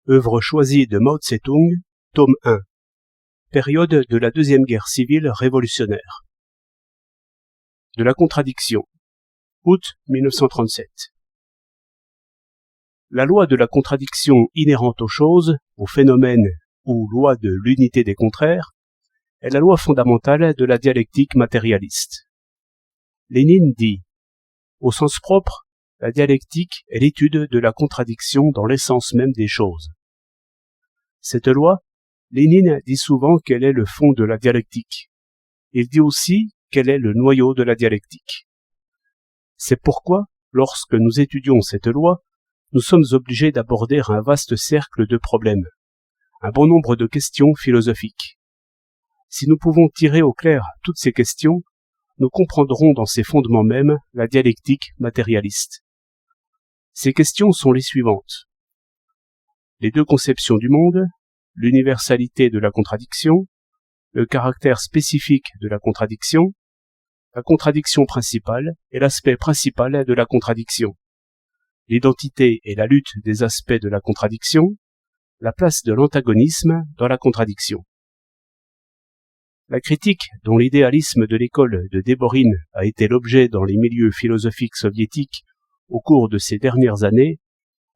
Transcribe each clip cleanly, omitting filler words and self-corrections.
Œuvre choisie de Mao Tse-tung, tome 1. Période de la Deuxième Guerre civile révolutionnaire. De la contradiction. Août 1937. La loi de la contradiction inhérente aux choses, aux phénomènes ou loi de l'unité des contraires est la loi fondamentale de la dialectique matérialiste. Lénine dit, au sens propre, la dialectique est l'étude de la contradiction dans l'essence même des choses. Cette loi, Lénine dit souvent qu'elle est le fond de la dialectique. Il dit aussi qu'elle est le noyau de la dialectique. C'est pourquoi, lorsque nous étudions cette loi, nous sommes obligés d'aborder un vaste cercle de problèmes, un bon nombre de questions philosophiques. Si nous pouvons tirer au clair toutes ces questions, nous comprendrons dans ses fondements mêmes la dialectique matérialiste. Ces questions sont les suivantes. Les deux conceptions du monde, l'universalité de la contradiction, le caractère spécifique de la contradiction principale et l'aspect principal de la contradiction, l'identité et la lutte des aspects de la contradiction, la place de l'antagonisme dans la contradiction. La critique dont l'idéalisme de l'école de Déborine a été l'objet dans les milieux philosophiques soviétiques au cours de ces dernières années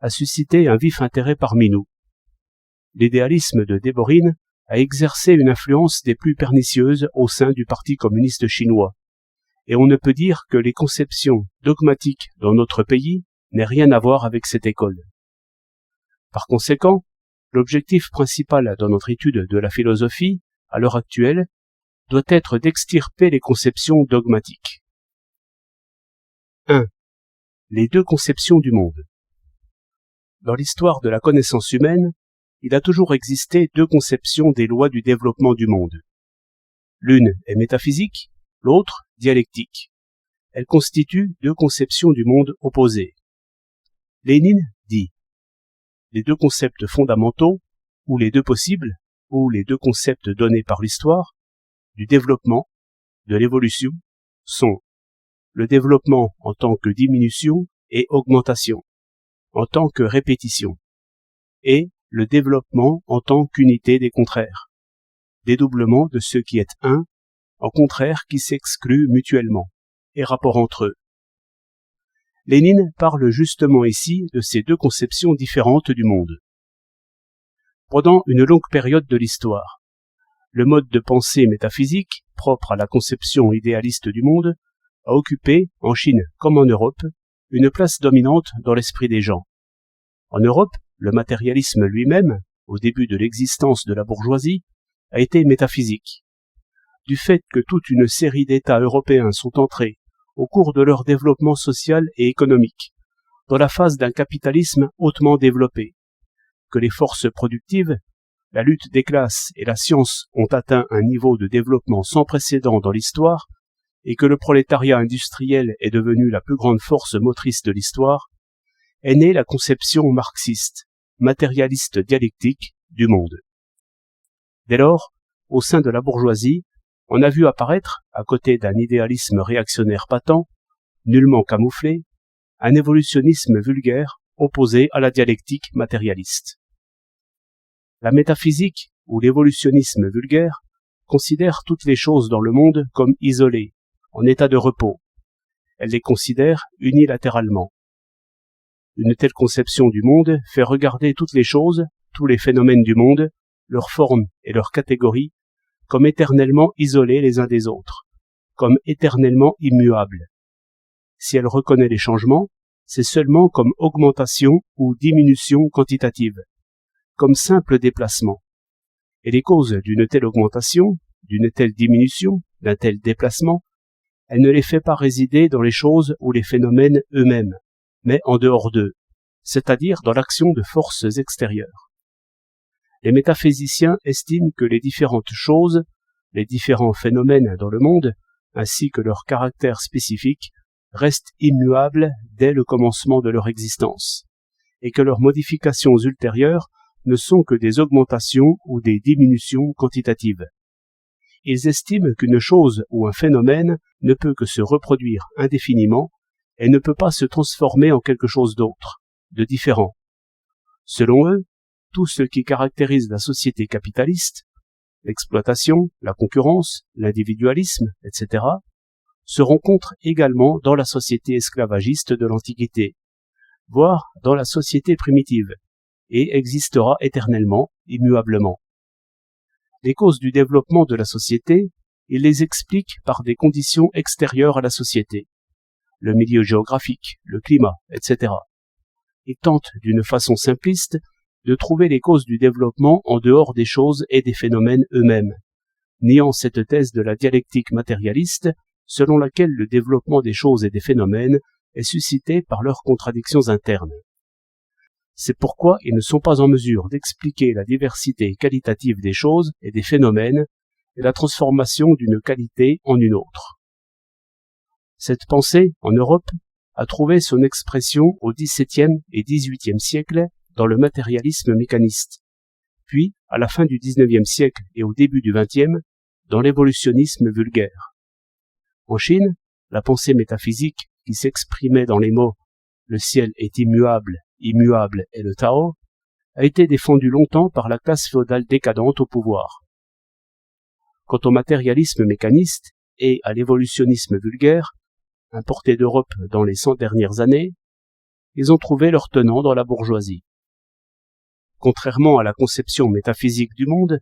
a suscité un vif intérêt parmi nous. L'idéalisme de Déborine a exercé une influence des plus pernicieuses au sein du Parti communiste chinois, et on ne peut dire que les conceptions dogmatiques dans notre pays n'aient rien à voir avec cette école. Par conséquent, l'objectif principal dans notre étude de la philosophie, à l'heure actuelle, doit être d'extirper les conceptions dogmatiques. 1. Les deux conceptions du monde. Dans l'histoire de la connaissance humaine, il a toujours existé deux conceptions des lois du développement du monde. L'une est métaphysique, l'autre dialectique. Elles constituent deux conceptions du monde opposées. Lénine dit, les deux concepts fondamentaux, ou les deux possibles, ou les deux concepts donnés par l'histoire, du développement, de l'évolution, sont le développement en tant que diminution et augmentation, en tant que répétition, et le développement en tant qu'unité des contraires, dédoublement de ce qui est un, en contraire qui s'excluent mutuellement, et rapport entre eux. Lénine parle justement ici de ces deux conceptions différentes du monde. Pendant une longue période de l'histoire, le mode de pensée métaphysique, propre à la conception idéaliste du monde, a occupé, en Chine comme en Europe, une place dominante dans l'esprit des gens. En Europe, le matérialisme lui-même, au début de l'existence de la bourgeoisie, a été métaphysique. Du fait que toute une série d'États européens sont entrés, au cours de leur développement social et économique, dans la phase d'un capitalisme hautement développé, que les forces productives, la lutte des classes et la science ont atteint un niveau de développement sans précédent dans l'histoire, et que le prolétariat industriel est devenu la plus grande force motrice de l'histoire, est née la conception marxiste, matérialiste dialectique du monde. Dès lors, au sein de la bourgeoisie, on a vu apparaître, à côté d'un idéalisme réactionnaire patent, nullement camouflé, un évolutionnisme vulgaire opposé à la dialectique matérialiste. La métaphysique ou l'évolutionnisme vulgaire considère toutes les choses dans le monde comme isolées, en état de repos. Elle les considère unilatéralement. Une telle conception du monde fait regarder toutes les choses, tous les phénomènes du monde, leurs formes et leurs catégories, comme éternellement isolés les uns des autres, comme éternellement immuables. Si elle reconnaît les changements, c'est seulement comme augmentation ou diminution quantitative, comme simple déplacement. Et les causes d'une telle augmentation, d'une telle diminution, d'un tel déplacement, elle ne les fait pas résider dans les choses ou les phénomènes eux-mêmes, mais en dehors d'eux, c'est-à-dire dans l'action de forces extérieures. Les métaphysiciens estiment que les différentes choses, les différents phénomènes dans le monde, ainsi que leur caractère spécifique, restent immuables dès le commencement de leur existence, et que leurs modifications ultérieures ne sont que des augmentations ou des diminutions quantitatives. Ils estiment qu'une chose ou un phénomène ne peut que se reproduire indéfiniment et ne peut pas se transformer en quelque chose d'autre, de différent. Selon eux, tout ce qui caractérise la société capitaliste, l'exploitation, la concurrence, l'individualisme, etc., se rencontre également dans la société esclavagiste de l'Antiquité, voire dans la société primitive, et existera éternellement, immuablement. Les causes du développement de la société, il les explique par des conditions extérieures à la société, le milieu géographique, le climat, etc. Il tente d'une façon simpliste de trouver les causes du développement en dehors des choses et des phénomènes eux-mêmes, niant cette thèse de la dialectique matérialiste selon laquelle le développement des choses et des phénomènes est suscité par leurs contradictions internes. C'est pourquoi ils ne sont pas en mesure d'expliquer la diversité qualitative des choses et des phénomènes et la transformation d'une qualité en une autre. Cette pensée, en Europe, a trouvé son expression au XVIIe et XVIIIe siècle dans le matérialisme mécaniste, puis à la fin du XIXe siècle et au début du XXe, dans l'évolutionnisme vulgaire. En Chine, la pensée métaphysique qui s'exprimait dans les mots « le ciel est immuable, immuable est le Tao » a été défendue longtemps par la classe féodale décadente au pouvoir. Quant au matérialisme mécaniste et à l'évolutionnisme vulgaire, importés d'Europe dans les 100 dernières années, ils ont trouvé leur tenant dans la bourgeoisie. Contrairement à la conception métaphysique du monde,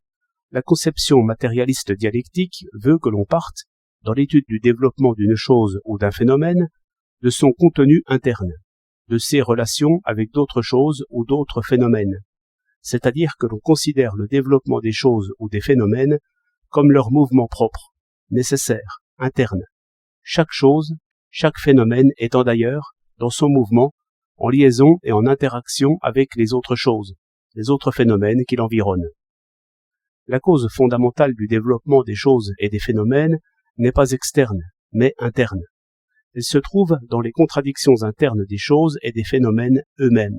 la conception matérialiste dialectique veut que l'on parte, dans l'étude du développement d'une chose ou d'un phénomène, de son contenu interne, de ses relations avec d'autres choses ou d'autres phénomènes, c'est-à-dire que l'on considère le développement des choses ou des phénomènes comme leur mouvement propre, nécessaire, interne, chaque chose, chaque phénomène étant d'ailleurs, dans son mouvement, en liaison et en interaction avec les autres choses, les autres phénomènes qui l'environnent. La cause fondamentale du développement des choses et des phénomènes n'est pas externe, mais interne. Elle se trouve dans les contradictions internes des choses et des phénomènes eux-mêmes.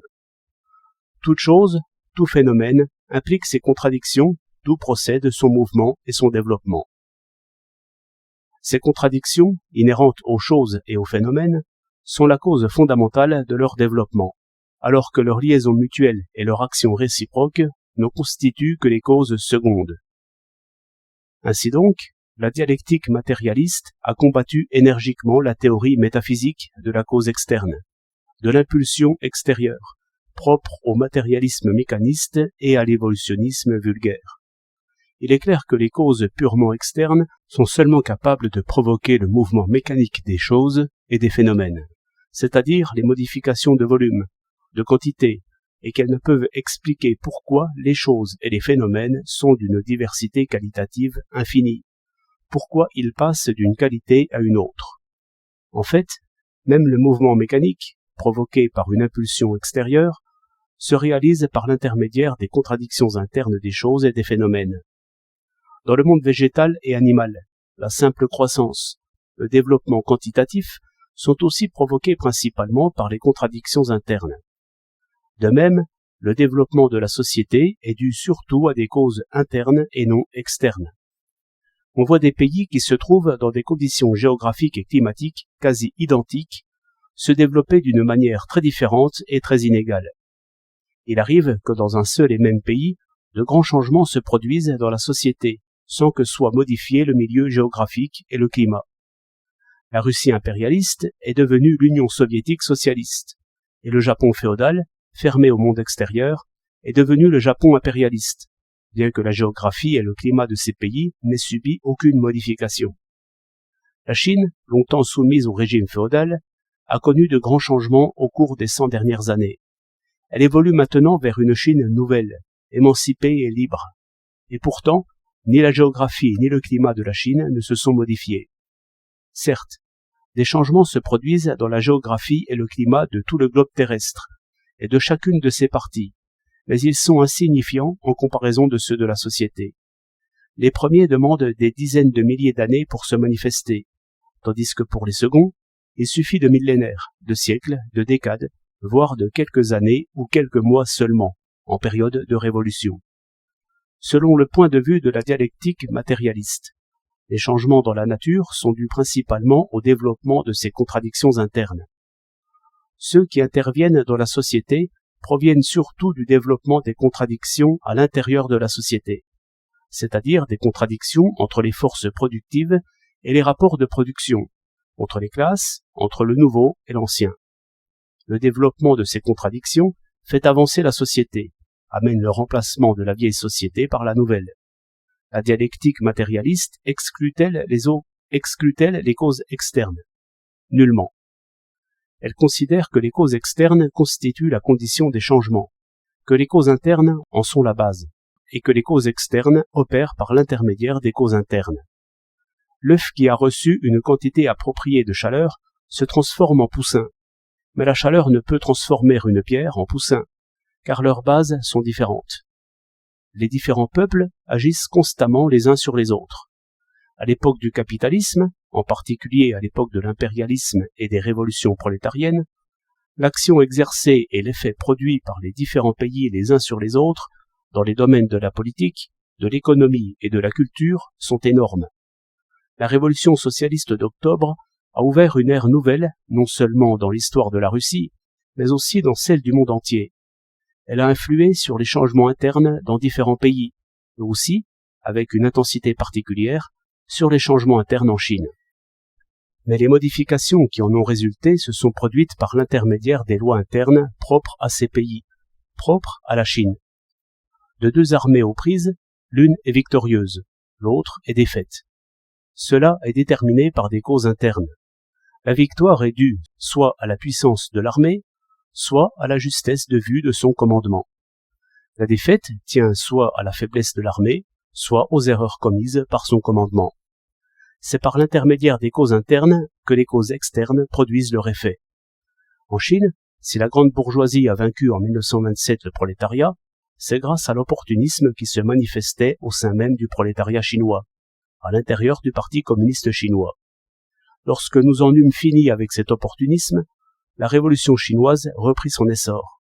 Toute chose, tout phénomène implique ces contradictions, d'où procède son mouvement et son développement. Ces contradictions, inhérentes aux choses et aux phénomènes, sont la cause fondamentale de leur développement, alors que leur liaison mutuelle et leur action réciproque ne constituent que les causes secondes. Ainsi donc, la dialectique matérialiste a combattu énergiquement la théorie métaphysique de la cause externe, de l'impulsion extérieure, propre au matérialisme mécaniste et à l'évolutionnisme vulgaire. Il est clair que les causes purement externes sont seulement capables de provoquer le mouvement mécanique des choses et des phénomènes, c'est-à-dire les modifications de volume, de quantité, et qu'elles ne peuvent expliquer pourquoi les choses et les phénomènes sont d'une diversité qualitative infinie, pourquoi ils passent d'une qualité à une autre. En fait, même le mouvement mécanique, provoqué par une impulsion extérieure, se réalise par l'intermédiaire des contradictions internes des choses et des phénomènes. Dans le monde végétal et animal, la simple croissance, le développement quantitatif sont aussi provoqués principalement par les contradictions internes. De même, le développement de la société est dû surtout à des causes internes et non externes. On voit des pays qui se trouvent dans des conditions géographiques et climatiques quasi identiques se développer d'une manière très différente et très inégale. Il arrive que dans un seul et même pays, de grands changements se produisent dans la société, sans que soit modifié le milieu géographique et le climat. La Russie impérialiste est devenue l'Union soviétique socialiste, et le Japon féodal, fermé au monde extérieur, est devenu le Japon impérialiste, bien que la géographie et le climat de ces pays n'aient subi aucune modification. La Chine, longtemps soumise au régime féodal, a connu de grands changements au cours des 100 dernières années. Elle évolue maintenant vers une Chine nouvelle, émancipée et libre. Et pourtant, ni la géographie ni le climat de la Chine ne se sont modifiés. Certes, des changements se produisent dans la géographie et le climat de tout le globe terrestre, et de chacune de ses parties, mais ils sont insignifiants en comparaison de ceux de la société. Les premiers demandent des dizaines de milliers d'années pour se manifester, tandis que pour les seconds, il suffit de millénaires, de siècles, de décades, voire de quelques années ou quelques mois seulement, en période de révolution. Selon le point de vue de la dialectique matérialiste, les changements dans la nature sont dus principalement au développement de ces contradictions internes. Ceux qui interviennent dans la société proviennent surtout du développement des contradictions à l'intérieur de la société, c'est-à-dire des contradictions entre les forces productives et les rapports de production, entre les classes, entre le nouveau et l'ancien. Le développement de ces contradictions fait avancer la société, amène le remplacement de la vieille société par la nouvelle. La dialectique matérialiste exclut-elle les causes externes? Nullement. Elle considère que les causes externes constituent la condition des changements, que les causes internes en sont la base, et que les causes externes opèrent par l'intermédiaire des causes internes. L'œuf qui a reçu une quantité appropriée de chaleur se transforme en poussin, mais la chaleur ne peut transformer une pierre en poussin, car leurs bases sont différentes. Les différents peuples agissent constamment les uns sur les autres. À l'époque du capitalisme, en particulier à l'époque de l'impérialisme et des révolutions prolétariennes, l'action exercée et l'effet produit par les différents pays les uns sur les autres, dans les domaines de la politique, de l'économie et de la culture, sont énormes. La révolution socialiste d'octobre a ouvert une ère nouvelle, non seulement dans l'histoire de la Russie, mais aussi dans celle du monde entier. Elle a influé sur les changements internes dans différents pays, mais aussi, avec une intensité particulière, sur les changements internes en Chine. Mais les modifications qui en ont résulté se sont produites par l'intermédiaire des lois internes propres à ces pays, propres à la Chine. De deux armées aux prises, l'une est victorieuse, l'autre est défaite. Cela est déterminé par des causes internes. La victoire est due soit à la puissance de l'armée, soit à la justesse de vue de son commandement. La défaite tient soit à la faiblesse de l'armée, soit aux erreurs commises par son commandement. C'est par l'intermédiaire des causes internes que les causes externes produisent leur effet. En Chine, si la grande bourgeoisie a vaincu en 1927 le prolétariat, c'est grâce à l'opportunisme qui se manifestait au sein même du prolétariat chinois, à l'intérieur du Parti communiste chinois. Lorsque nous en eûmes fini avec cet opportunisme, la révolution chinoise reprit son essor.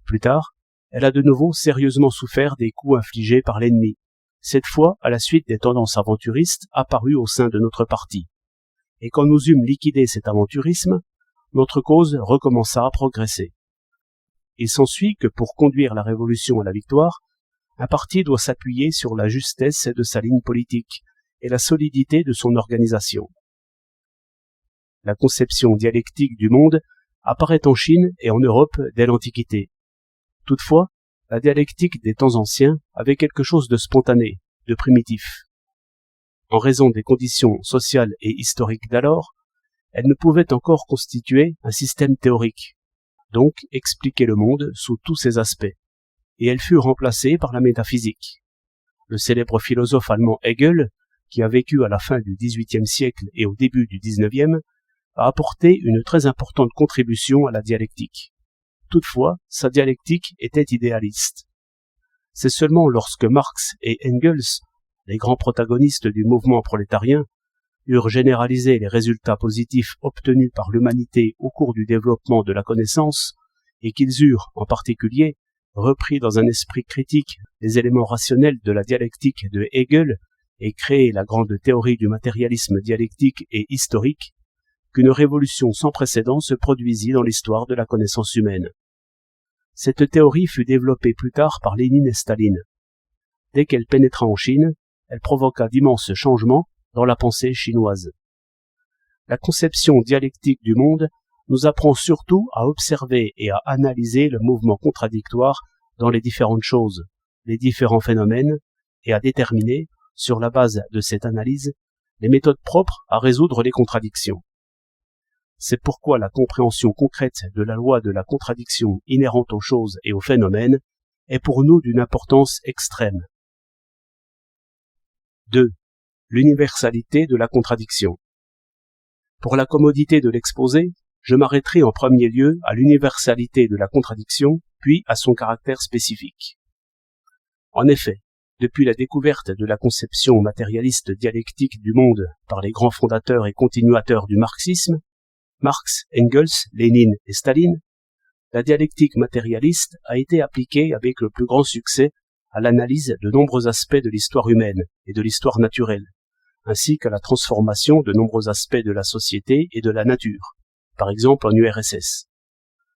Plus tard, elle a de nouveau sérieusement souffert des coups infligés par l'ennemi, cette fois à la suite des tendances aventuristes apparues au sein de notre parti. Et quand nous eûmes liquidé cet aventurisme, notre cause recommença à progresser. Il s'ensuit que pour conduire la révolution à la victoire, un parti doit s'appuyer sur la justesse de sa ligne politique et la solidité de son organisation. La conception dialectique du monde apparaît en Chine et en Europe dès l'Antiquité. Toutefois, la dialectique des temps anciens avait quelque chose de spontané, de primitif. En raison des conditions sociales et historiques d'alors, elle ne pouvait encore constituer un système théorique, donc expliquer le monde sous tous ses aspects, et elle fut remplacée par la métaphysique. Le célèbre philosophe allemand Hegel, qui a vécu à la fin du XVIIIe siècle et au début du XIXe, a apporté une très importante contribution à la dialectique. Toutefois, sa dialectique était idéaliste. C'est seulement lorsque Marx et Engels, les grands protagonistes du mouvement prolétarien, eurent généralisé les résultats positifs obtenus par l'humanité au cours du développement de la connaissance, et qu'ils eurent, en particulier, repris dans un esprit critique les éléments rationnels de la dialectique de Hegel et créé la grande théorie du matérialisme dialectique et historique, qu'une révolution sans précédent se produisit dans l'histoire de la connaissance humaine. Cette théorie fut développée plus tard par Lénine et Staline. Dès qu'elle pénétra en Chine, elle provoqua d'immenses changements dans la pensée chinoise. La conception dialectique du monde nous apprend surtout à observer et à analyser le mouvement contradictoire dans les différentes choses, les différents phénomènes, et à déterminer, sur la base de cette analyse, les méthodes propres à résoudre les contradictions. C'est pourquoi la compréhension concrète de la loi de la contradiction inhérente aux choses et aux phénomènes est pour nous d'une importance extrême. 2. L'universalité de la contradiction. Pour la commodité de l'exposé, je m'arrêterai en premier lieu à l'universalité de la contradiction, puis à son caractère spécifique. En effet, depuis la découverte de la conception matérialiste dialectique du monde par les grands fondateurs et continuateurs du marxisme, Marx, Engels, Lénine et Staline, la dialectique matérialiste a été appliquée avec le plus grand succès à l'analyse de nombreux aspects de l'histoire humaine et de l'histoire naturelle, ainsi qu'à la transformation de nombreux aspects de la société et de la nature, par exemple en URSS.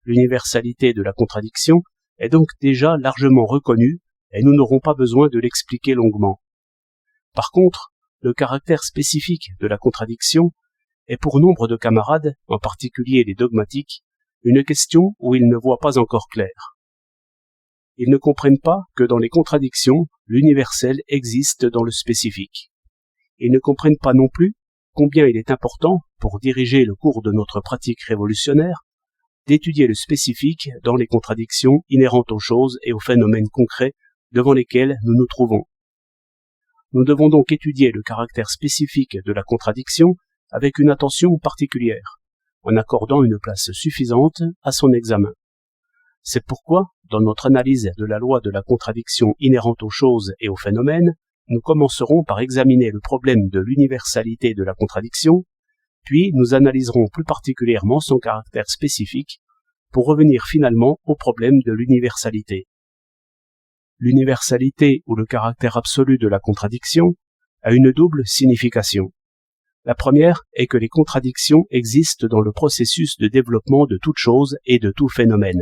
L'universalité de la contradiction est donc déjà largement reconnu et nous n'aurons pas besoin de l'expliquer longuement. Par contre, le caractère spécifique de la contradiction est pour nombre de camarades, en particulier les dogmatiques, une question où ils ne voient pas encore clair. Ils ne comprennent pas que dans les contradictions, l'universel existe dans le spécifique. Ils ne comprennent pas non plus combien il est important, pour diriger le cours de notre pratique révolutionnaire, d'étudier le spécifique dans les contradictions inhérentes aux choses et aux phénomènes concrets devant lesquels nous nous trouvons. Nous devons donc étudier le caractère spécifique de la contradiction avec une attention particulière, en accordant une place suffisante à son examen. C'est pourquoi, dans notre analyse de la loi de la contradiction inhérente aux choses et aux phénomènes, nous commencerons par examiner le problème de l'universalité de la contradiction, puis nous analyserons plus particulièrement son caractère spécifique, pour revenir finalement au problème de l'universalité. L'universalité ou le caractère absolu de la contradiction a une double signification. La première est que les contradictions existent dans le processus de développement de toute chose et de tout phénomène.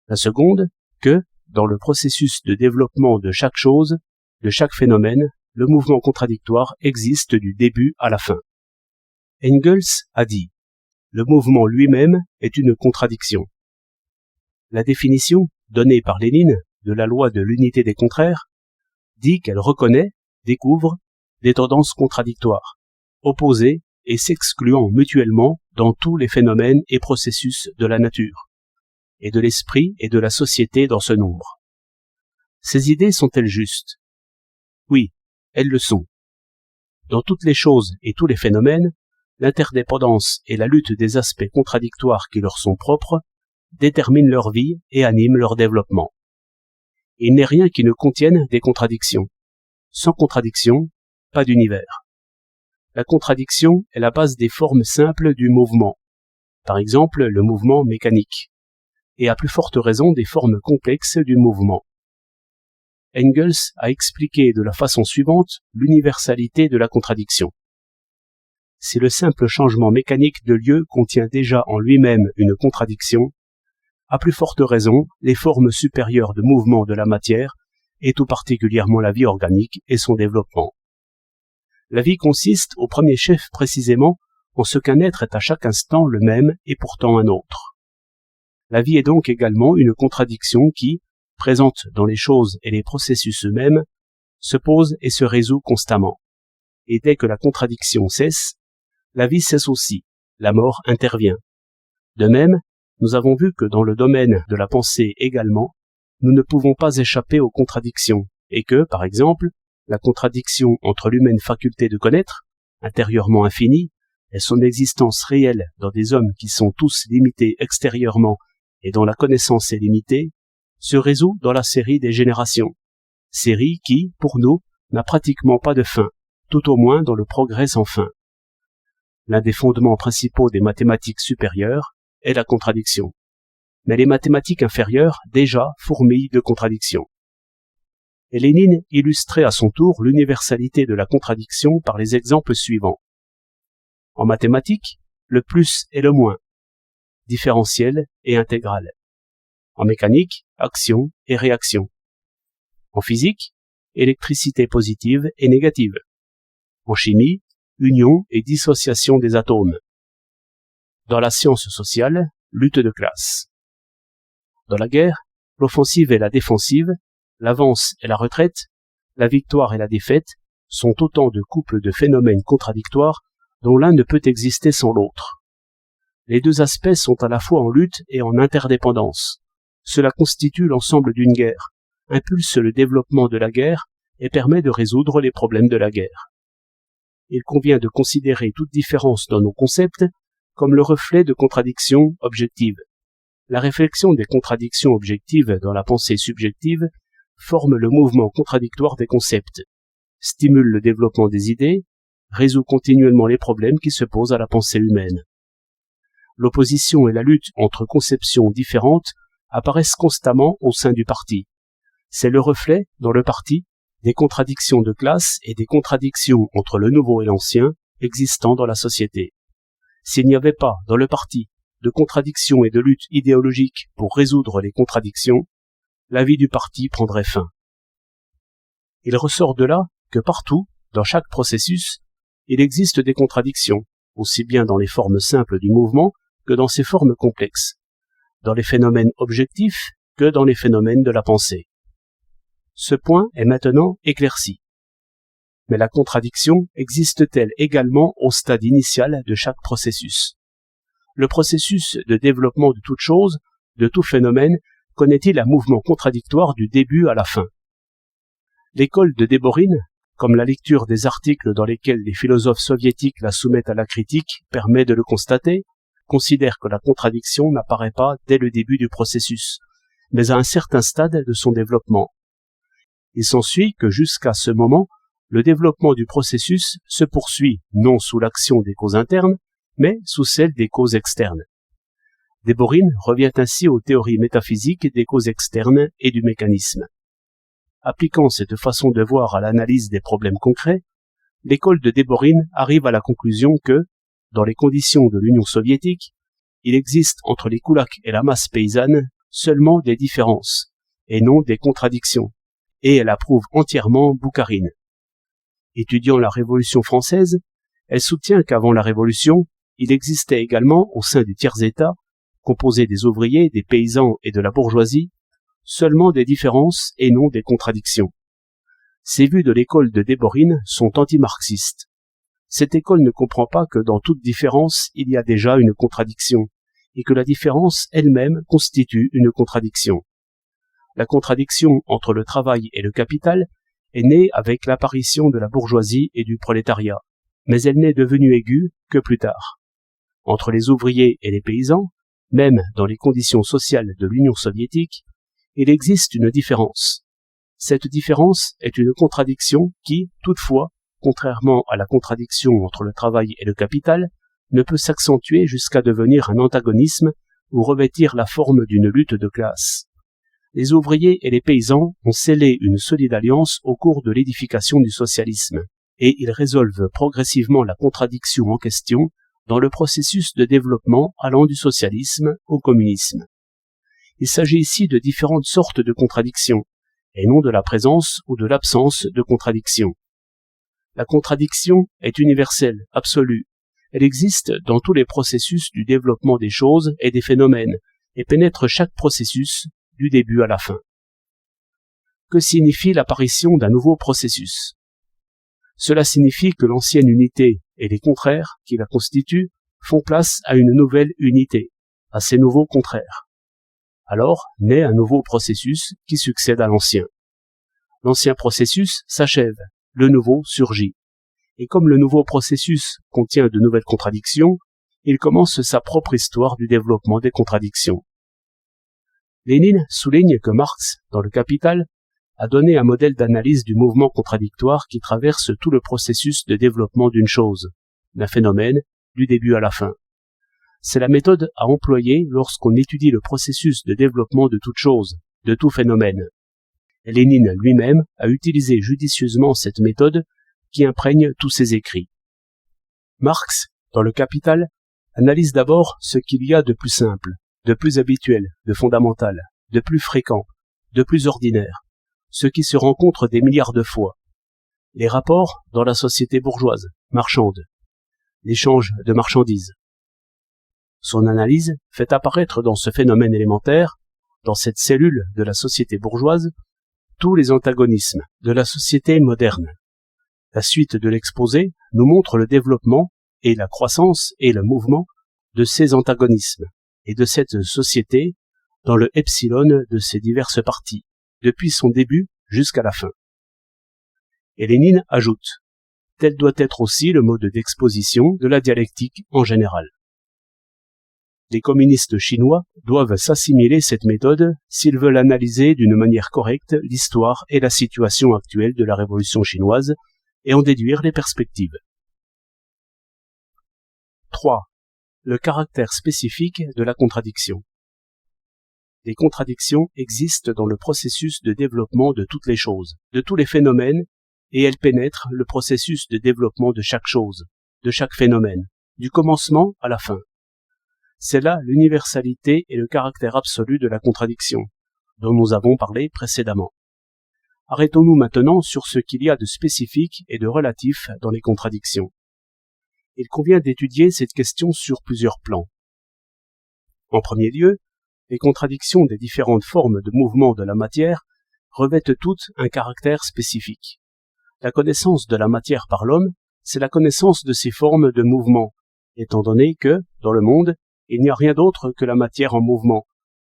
La seconde, que, dans le processus de développement de chaque chose, de chaque phénomène, le mouvement contradictoire existe du début à la fin. Engels a dit « Le mouvement lui-même est une contradiction ». La définition, donnée par Lénine, de la loi de l'unité des contraires, dit qu'elle reconnaît, découvre, des tendances contradictoires, opposées et s'excluant mutuellement dans tous les phénomènes et processus de la nature, et de l'esprit et de la société dans ce nombre. Ces idées sont-elles justes? Oui, elles le sont. Dans toutes les choses et tous les phénomènes, l'interdépendance et la lutte des aspects contradictoires qui leur sont propres déterminent leur vie et animent leur développement. Il n'est rien qui ne contienne des contradictions. Sans contradiction, pas d'univers. La contradiction est la base des formes simples du mouvement, par exemple le mouvement mécanique, et à plus forte raison des formes complexes du mouvement. Engels a expliqué de la façon suivante l'universalité de la contradiction. Si le simple changement mécanique de lieu contient déjà en lui-même une contradiction, à plus forte raison les formes supérieures de mouvement de la matière, et tout particulièrement la vie organique et son développement. La vie consiste au premier chef précisément en ce qu'un être est à chaque instant le même et pourtant un autre. La vie est donc également une contradiction qui, présente dans les choses et les processus eux-mêmes, se pose et se résout constamment. Et dès que la contradiction cesse, la vie cesse aussi, la mort intervient. De même, nous avons vu que dans le domaine de la pensée également, nous ne pouvons pas échapper aux contradictions, et que, par exemple, la contradiction entre l'humaine faculté de connaître, intérieurement infinie, et son existence réelle dans des hommes qui sont tous limités extérieurement et dont la connaissance est limitée, se résout dans la série des générations, série qui, pour nous, n'a pratiquement pas de fin, tout au moins dans le progrès sans fin. L'un des fondements principaux des mathématiques supérieures est la contradiction. Mais les mathématiques inférieures, déjà, fourmillent de contradictions. Et Lénine illustrait à son tour l'universalité de la contradiction par les exemples suivants. En mathématiques, le plus et le moins, différentiel et intégral. En mécanique, action et réaction. En physique, électricité positive et négative. En chimie, union et dissociation des atomes. Dans la science sociale, lutte de classe. Dans la guerre, l'offensive et la défensive, l'avance et la retraite, la victoire et la défaite sont autant de couples de phénomènes contradictoires dont l'un ne peut exister sans l'autre. Les deux aspects sont à la fois en lutte et en interdépendance. Cela constitue l'ensemble d'une guerre, impulse le développement de la guerre et permet de résoudre les problèmes de la guerre. Il convient de considérer toute différence dans nos concepts comme le reflet de contradictions objectives. La réflexion des contradictions objectives dans la pensée subjective forme le mouvement contradictoire des concepts, stimule le développement des idées, résout continuellement les problèmes qui se posent à la pensée humaine. L'opposition et la lutte entre conceptions différentes apparaissent constamment au sein du parti. C'est le reflet, dans le parti, des contradictions de classe et des contradictions entre le nouveau et l'ancien existant dans la société. S'il n'y avait pas, dans le parti, de contradictions et de luttes idéologiques pour résoudre les contradictions, la vie du parti prendrait fin. Il ressort de là que partout, dans chaque processus, il existe des contradictions, aussi bien dans les formes simples du mouvement que dans ses formes complexes, dans les phénomènes objectifs que dans les phénomènes de la pensée. Ce point est maintenant éclairci. Mais la contradiction existe-t-elle également au stade initial de chaque processus? Le processus de développement de toute chose, de tout phénomène, connaît-il un mouvement contradictoire du début à la fin? L'école de Déborine, comme la lecture des articles dans lesquels les philosophes soviétiques la soumettent à la critique permet de le constater, considère que la contradiction n'apparaît pas dès le début du processus, mais à un certain stade de son développement. Il s'ensuit que jusqu'à ce moment, le développement du processus se poursuit non sous l'action des causes internes, mais sous celle des causes externes. Déborine revient ainsi aux théories métaphysiques des causes externes et du mécanisme. Appliquant cette façon de voir à l'analyse des problèmes concrets, l'école de Déborine arrive à la conclusion que, dans les conditions de l'Union soviétique, il existe entre les koulaks et la masse paysanne seulement des différences, et non des contradictions, et elle approuve entièrement Boukharine. Étudiant la Révolution française, elle soutient qu'avant la Révolution, il existait également au sein du tiers-État, composé des ouvriers, des paysans et de la bourgeoisie, seulement des différences et non des contradictions. Ces vues de l'école de Déborine sont anti-marxistes. Cette école ne comprend pas que dans toute différence, il y a déjà une contradiction, et que la différence elle-même constitue une contradiction. La contradiction entre le travail et le capital est née avec l'apparition de la bourgeoisie et du prolétariat, mais elle n'est devenue aiguë que plus tard. Entre les ouvriers et les paysans, même dans les conditions sociales de l'Union soviétique, il existe une différence. Cette différence est une contradiction qui, toutefois, contrairement à la contradiction entre le travail et le capital, ne peut s'accentuer jusqu'à devenir un antagonisme ou revêtir la forme d'une lutte de classe. Les ouvriers et les paysans ont scellé une solide alliance au cours de l'édification du socialisme, et ils résolvent progressivement la contradiction en question dans le processus de développement allant du socialisme au communisme. Il s'agit ici de différentes sortes de contradictions, et non de la présence ou de l'absence de contradiction. La contradiction est universelle, absolue. Elle existe dans tous les processus du développement des choses et des phénomènes, et pénètre chaque processus du début à la fin. Que signifie l'apparition d'un nouveau processus? Cela signifie que l'ancienne unité et les contraires qui la constituent font place à une nouvelle unité, à ces nouveaux contraires. Alors naît un nouveau processus qui succède à l'ancien. L'ancien processus s'achève, le nouveau surgit. Et comme le nouveau processus contient de nouvelles contradictions, il commence sa propre histoire du développement des contradictions. Lénine souligne que Marx, dans le Capital, a donné un modèle d'analyse du mouvement contradictoire qui traverse tout le processus de développement d'une chose, d'un phénomène, du début à la fin. C'est la méthode à employer lorsqu'on étudie le processus de développement de toute chose, de tout phénomène. Lénine lui-même a utilisé judicieusement cette méthode qui imprègne tous ses écrits. Marx, dans le Capital, analyse d'abord ce qu'il y a de plus simple, de plus habituel, de fondamental, de plus fréquent, de plus ordinaire, ce qui se rencontre des milliards de fois. Les rapports dans la société bourgeoise, marchande, l'échange de marchandises. Son analyse fait apparaître dans ce phénomène élémentaire, dans cette cellule de la société bourgeoise, tous les antagonismes de la société moderne. La suite de l'exposé nous montre le développement et la croissance et le mouvement de ces antagonismes et de cette société dans le epsilon de ses diverses parties, depuis son début jusqu'à la fin. Et Lénine ajoute, tel doit être aussi le mode d'exposition de la dialectique en général. Les communistes chinois doivent s'assimiler cette méthode s'ils veulent analyser d'une manière correcte l'histoire et la situation actuelle de la révolution chinoise et en déduire les perspectives. 3. Le caractère spécifique de la contradiction. Les contradictions existent dans le processus de développement de toutes les choses, de tous les phénomènes, et elles pénètrent le processus de développement de chaque chose, de chaque phénomène, du commencement à la fin. C'est là l'universalité et le caractère absolu de la contradiction, dont nous avons parlé précédemment. Arrêtons-nous maintenant sur ce qu'il y a de spécifique et de relatif dans les contradictions. Il convient d'étudier cette question sur plusieurs plans. En premier lieu, les contradictions des différentes formes de mouvement de la matière revêtent toutes un caractère spécifique. La connaissance de la matière par l'homme, c'est la connaissance de ses formes de mouvement, étant donné que, dans le monde, il n'y a rien d'autre que la matière en mouvement,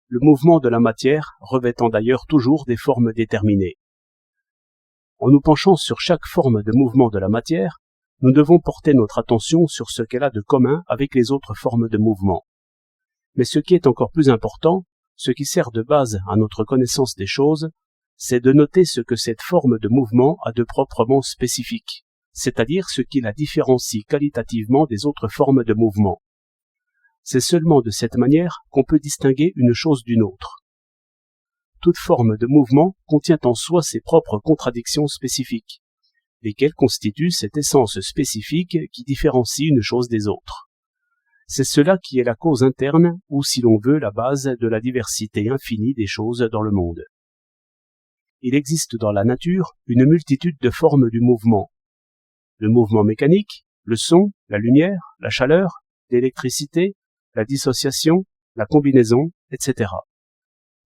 le mouvement de la matière revêtant d'ailleurs toujours des formes déterminées. En nous penchant sur chaque forme de mouvement de la matière, nous devons porter notre attention sur ce qu'elle a de commun avec les autres formes de mouvement. Mais ce qui est encore plus important, ce qui sert de base à notre connaissance des choses, c'est de noter ce que cette forme de mouvement a de proprement spécifique, c'est-à-dire ce qui la différencie qualitativement des autres formes de mouvement. C'est seulement de cette manière qu'on peut distinguer une chose d'une autre. Toute forme de mouvement contient en soi ses propres contradictions spécifiques, lesquelles constituent cette essence spécifique qui différencie une chose des autres. C'est cela qui est la cause interne, ou si l'on veut, la base de la diversité infinie des choses dans le monde. Il existe dans la nature une multitude de formes du mouvement. Le mouvement mécanique, le son, la lumière, la chaleur, l'électricité, la dissociation, la combinaison, etc.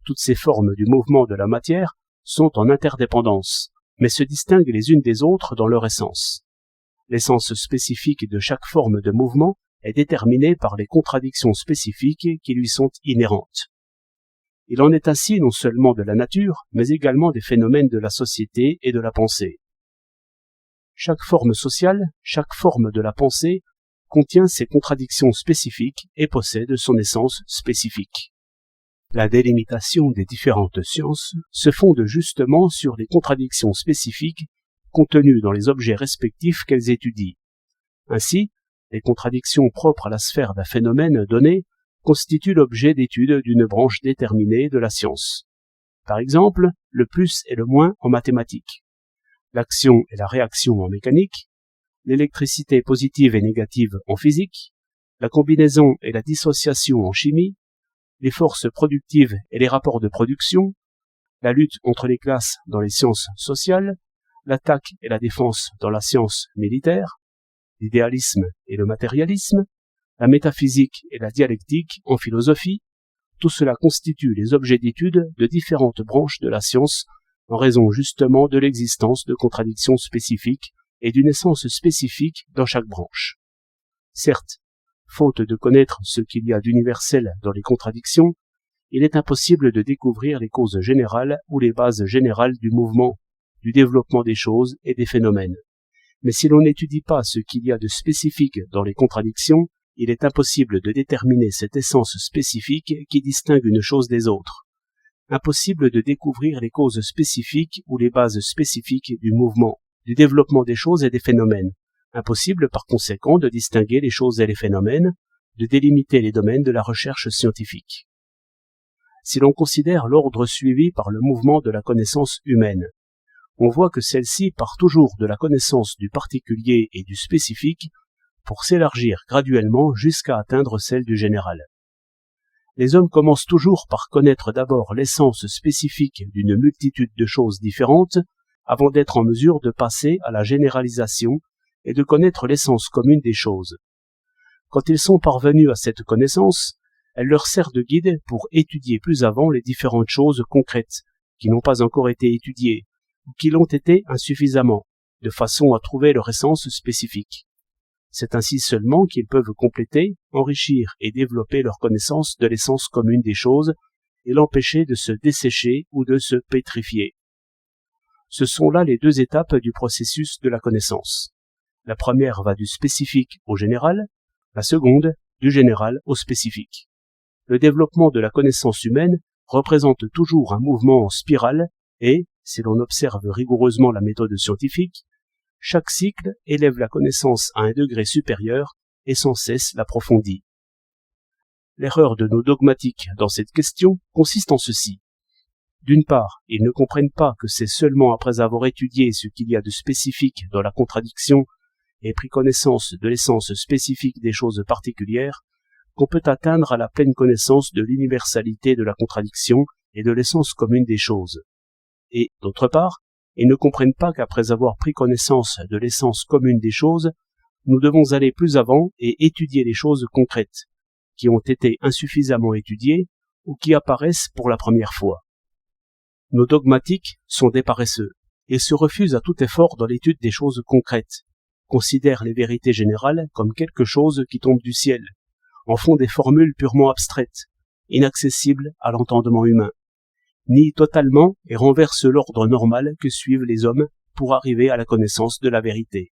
Toutes ces formes du mouvement de la matière sont en interdépendance, mais se distinguent les unes des autres dans leur essence. L'essence spécifique de chaque forme de mouvement est déterminée par les contradictions spécifiques qui lui sont inhérentes. Il en est ainsi non seulement de la nature, mais également des phénomènes de la société et de la pensée. Chaque forme sociale, chaque forme de la pensée, contient ses contradictions spécifiques et possède son essence spécifique. La délimitation des différentes sciences se fonde justement sur les contradictions spécifiques contenues dans les objets respectifs qu'elles étudient. Ainsi, les contradictions propres à la sphère d'un phénomène donné constituent l'objet d'étude d'une branche déterminée de la science. Par exemple, le plus et le moins en mathématiques, l'action et la réaction en mécanique, l'électricité positive et négative en physique, la combinaison et la dissociation en chimie, les forces productives et les rapports de production, la lutte entre les classes dans les sciences sociales, l'attaque et la défense dans la science militaire, l'idéalisme et le matérialisme, la métaphysique et la dialectique en philosophie, tout cela constitue les objets d'étude de différentes branches de la science en raison justement de l'existence de contradictions spécifiques et d'une essence spécifique dans chaque branche. Certes, faute de connaître ce qu'il y a d'universel dans les contradictions, il est impossible de découvrir les causes générales ou les bases générales du mouvement, du développement des choses et des phénomènes. Mais si l'on n'étudie pas ce qu'il y a de spécifique dans les contradictions, il est impossible de déterminer cette essence spécifique qui distingue une chose des autres. Impossible de découvrir les causes spécifiques ou les bases spécifiques du mouvement, du développement des choses et des phénomènes. Impossible par conséquent de distinguer les choses et les phénomènes, de délimiter les domaines de la recherche scientifique. Si l'on considère l'ordre suivi par le mouvement de la connaissance humaine, on voit que celle-ci part toujours de la connaissance du particulier et du spécifique pour s'élargir graduellement jusqu'à atteindre celle du général. Les hommes commencent toujours par connaître d'abord l'essence spécifique d'une multitude de choses différentes avant d'être en mesure de passer à la généralisation et de connaître l'essence commune des choses. Quand ils sont parvenus à cette connaissance, elle leur sert de guide pour étudier plus avant les différentes choses concrètes qui n'ont pas encore été étudiées ou qui l'ont été insuffisamment, de façon à trouver leur essence spécifique. C'est ainsi seulement qu'ils peuvent compléter, enrichir et développer leur connaissance de l'essence commune des choses et l'empêcher de se dessécher ou de se pétrifier. Ce sont là les deux étapes du processus de la connaissance. La première va du spécifique au général, la seconde du général au spécifique. Le développement de la connaissance humaine représente toujours un mouvement en spirale et, si l'on observe rigoureusement la méthode scientifique, chaque cycle élève la connaissance à un degré supérieur et sans cesse l'approfondit. L'erreur de nos dogmatiques dans cette question consiste en ceci. D'une part, ils ne comprennent pas que c'est seulement après avoir étudié ce qu'il y a de spécifique dans la contradiction et pris connaissance de l'essence spécifique des choses particulières qu'on peut atteindre à la pleine connaissance de l'universalité de la contradiction et de l'essence commune des choses. Et, d'autre part, ils ne comprennent pas qu'après avoir pris connaissance de l'essence commune des choses, nous devons aller plus avant et étudier les choses concrètes, qui ont été insuffisamment étudiées ou qui apparaissent pour la première fois. Nos dogmatiques sont des paresseux et se refusent à tout effort dans l'étude des choses concrètes, considèrent les vérités générales comme quelque chose qui tombe du ciel, en font des formules purement abstraites, inaccessibles à l'entendement humain, nient totalement et renversent l'ordre normal que suivent les hommes pour arriver à la connaissance de la vérité.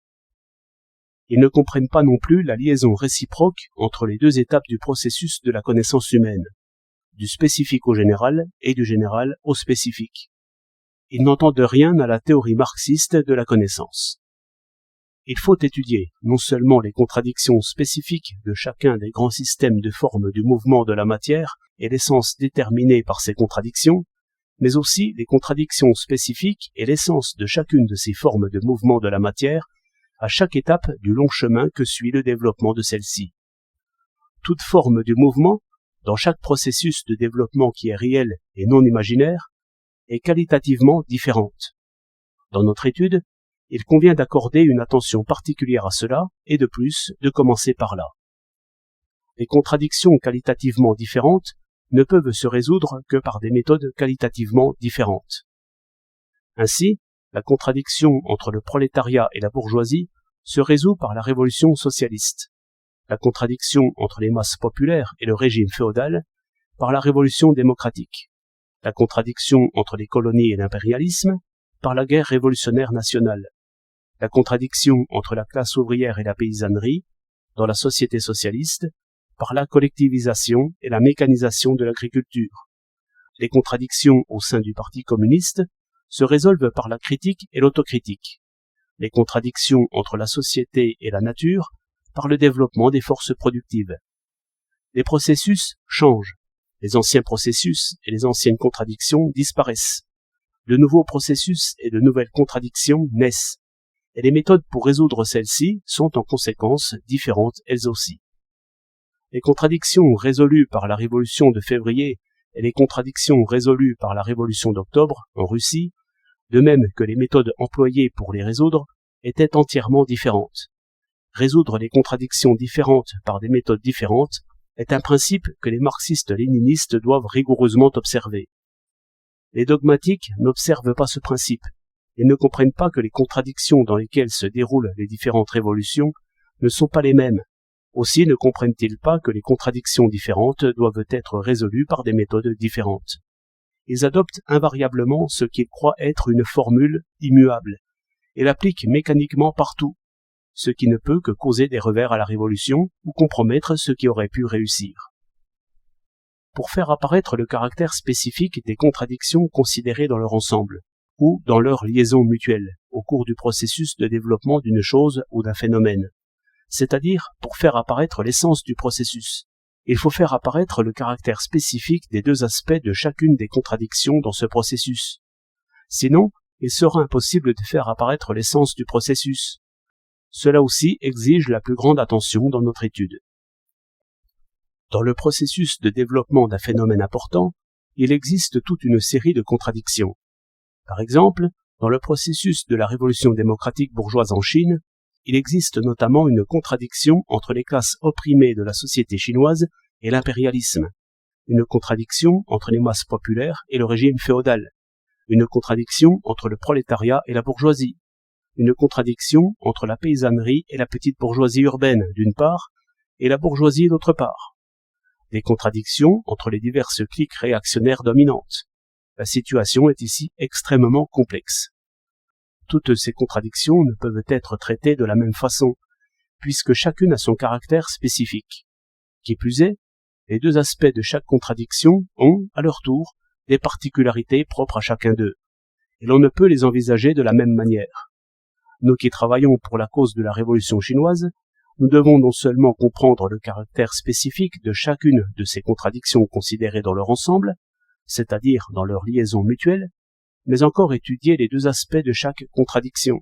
Ils ne comprennent pas non plus la liaison réciproque entre les deux étapes du processus de la connaissance humaine, du spécifique au général et du général au spécifique. Ils n'entendent rien à la théorie marxiste de la connaissance. Il faut étudier non seulement les contradictions spécifiques de chacun des grands systèmes de forme du mouvement de la matière et l'essence déterminée par ces contradictions, mais aussi les contradictions spécifiques et l'essence de chacune de ces formes de mouvement de la matière à chaque étape du long chemin que suit le développement de celle-ci. Toute forme du mouvement, dans chaque processus de développement qui est réel et non imaginaire, est qualitativement différente. Dans notre étude, il convient d'accorder une attention particulière à cela et de plus de commencer par là. Les contradictions qualitativement différentes ne peuvent se résoudre que par des méthodes qualitativement différentes. Ainsi, la contradiction entre le prolétariat et la bourgeoisie se résout par la révolution socialiste. La contradiction entre les masses populaires et le régime féodal par la révolution démocratique. La contradiction entre les colonies et l'impérialisme par la guerre révolutionnaire nationale. La contradiction entre la classe ouvrière et la paysannerie dans la société socialiste par la collectivisation et la mécanisation de l'agriculture. Les contradictions au sein du Parti communiste se résolvent par la critique et l'autocritique. Les contradictions entre la société et la nature par le développement des forces productives. Les processus changent. Les anciens processus et les anciennes contradictions disparaissent. De nouveaux processus et de nouvelles contradictions naissent. Et les méthodes pour résoudre celles-ci sont en conséquence différentes elles aussi. Les contradictions résolues par la révolution de février et les contradictions résolues par la révolution d'octobre en Russie, de même que les méthodes employées pour les résoudre, étaient entièrement différentes. Résoudre les contradictions différentes par des méthodes différentes est un principe que les marxistes-léninistes doivent rigoureusement observer. Les dogmatiques n'observent pas ce principe. Ils ne comprennent pas que les contradictions dans lesquelles se déroulent les différentes révolutions ne sont pas les mêmes. Aussi ne comprennent-ils pas que les contradictions différentes doivent être résolues par des méthodes différentes. Ils adoptent invariablement ce qu'ils croient être une formule immuable, et l'appliquent mécaniquement partout, ce qui ne peut que causer des revers à la révolution ou compromettre ce qui aurait pu réussir. Pour faire apparaître le caractère spécifique des contradictions considérées dans leur ensemble, ou dans leur liaison mutuelle, au cours du processus de développement d'une chose ou d'un phénomène, c'est-à-dire pour faire apparaître l'essence du processus. Il faut faire apparaître le caractère spécifique des deux aspects de chacune des contradictions dans ce processus. Sinon, il sera impossible de faire apparaître l'essence du processus. Cela aussi exige la plus grande attention dans notre étude. Dans le processus de développement d'un phénomène important, il existe toute une série de contradictions. Par exemple, dans le processus de la révolution démocratique bourgeoise en Chine, il existe notamment une contradiction entre les classes opprimées de la société chinoise et l'impérialisme, une contradiction entre les masses populaires et le régime féodal, une contradiction entre le prolétariat et la bourgeoisie, une contradiction entre la paysannerie et la petite bourgeoisie urbaine d'une part, et la bourgeoisie d'autre part, des contradictions entre les diverses cliques réactionnaires dominantes. La situation est ici extrêmement complexe. Toutes ces contradictions ne peuvent être traitées de la même façon, puisque chacune a son caractère spécifique. Qui plus est, les deux aspects de chaque contradiction ont, à leur tour, des particularités propres à chacun d'eux, et l'on ne peut les envisager de la même manière. Nous qui travaillons pour la cause de la révolution chinoise, nous devons non seulement comprendre le caractère spécifique de chacune de ces contradictions considérées dans leur ensemble, c'est-à-dire dans leur liaison mutuelle, mais encore étudier les deux aspects de chaque contradiction,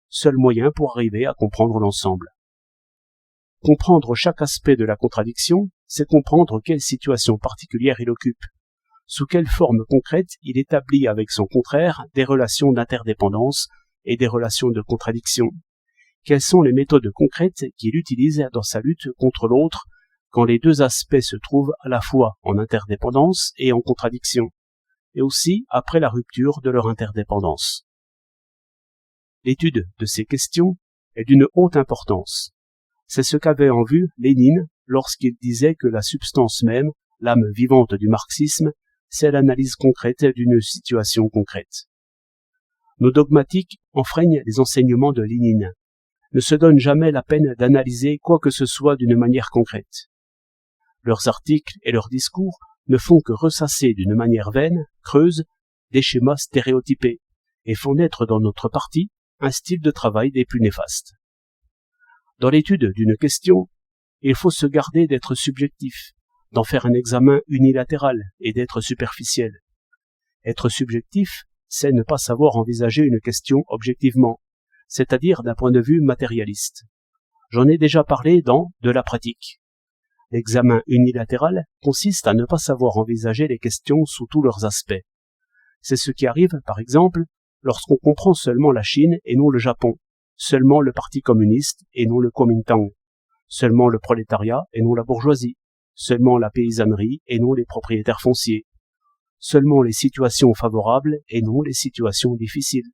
seul moyen pour arriver à comprendre l'ensemble. Comprendre chaque aspect de la contradiction, c'est comprendre quelle situation particulière il occupe, sous quelle forme concrète il établit avec son contraire des relations d'interdépendance et des relations de contradiction. Quelles sont les méthodes concrètes qu'il utilise dans sa lutte contre l'autre quand les deux aspects se trouvent à la fois en interdépendance et en contradiction, et aussi après la rupture de leur interdépendance. L'étude de ces questions est d'une haute importance. C'est ce qu'avait en vue Lénine lorsqu'il disait que la substance même, l'âme vivante du marxisme, c'est l'analyse concrète d'une situation concrète. Nos dogmatiques enfreignent les enseignements de Lénine, ne se donnent jamais la peine d'analyser quoi que ce soit d'une manière concrète. Leurs articles et leurs discours ne font que ressasser d'une manière vaine, creuse, des schémas stéréotypés, et font naître dans notre parti un style de travail des plus néfastes. Dans l'étude d'une question, il faut se garder d'être subjectif, d'en faire un examen unilatéral et d'être superficiel. Être subjectif, c'est ne pas savoir envisager une question objectivement, c'est-à-dire d'un point de vue matérialiste. J'en ai déjà parlé dans « De la pratique ». L'examen unilatéral consiste à ne pas savoir envisager les questions sous tous leurs aspects. C'est ce qui arrive, par exemple, lorsqu'on comprend seulement la Chine et non le Japon, seulement le Parti communiste et non le Kuomintang, seulement le prolétariat et non la bourgeoisie, seulement la paysannerie et non les propriétaires fonciers, seulement les situations favorables et non les situations difficiles,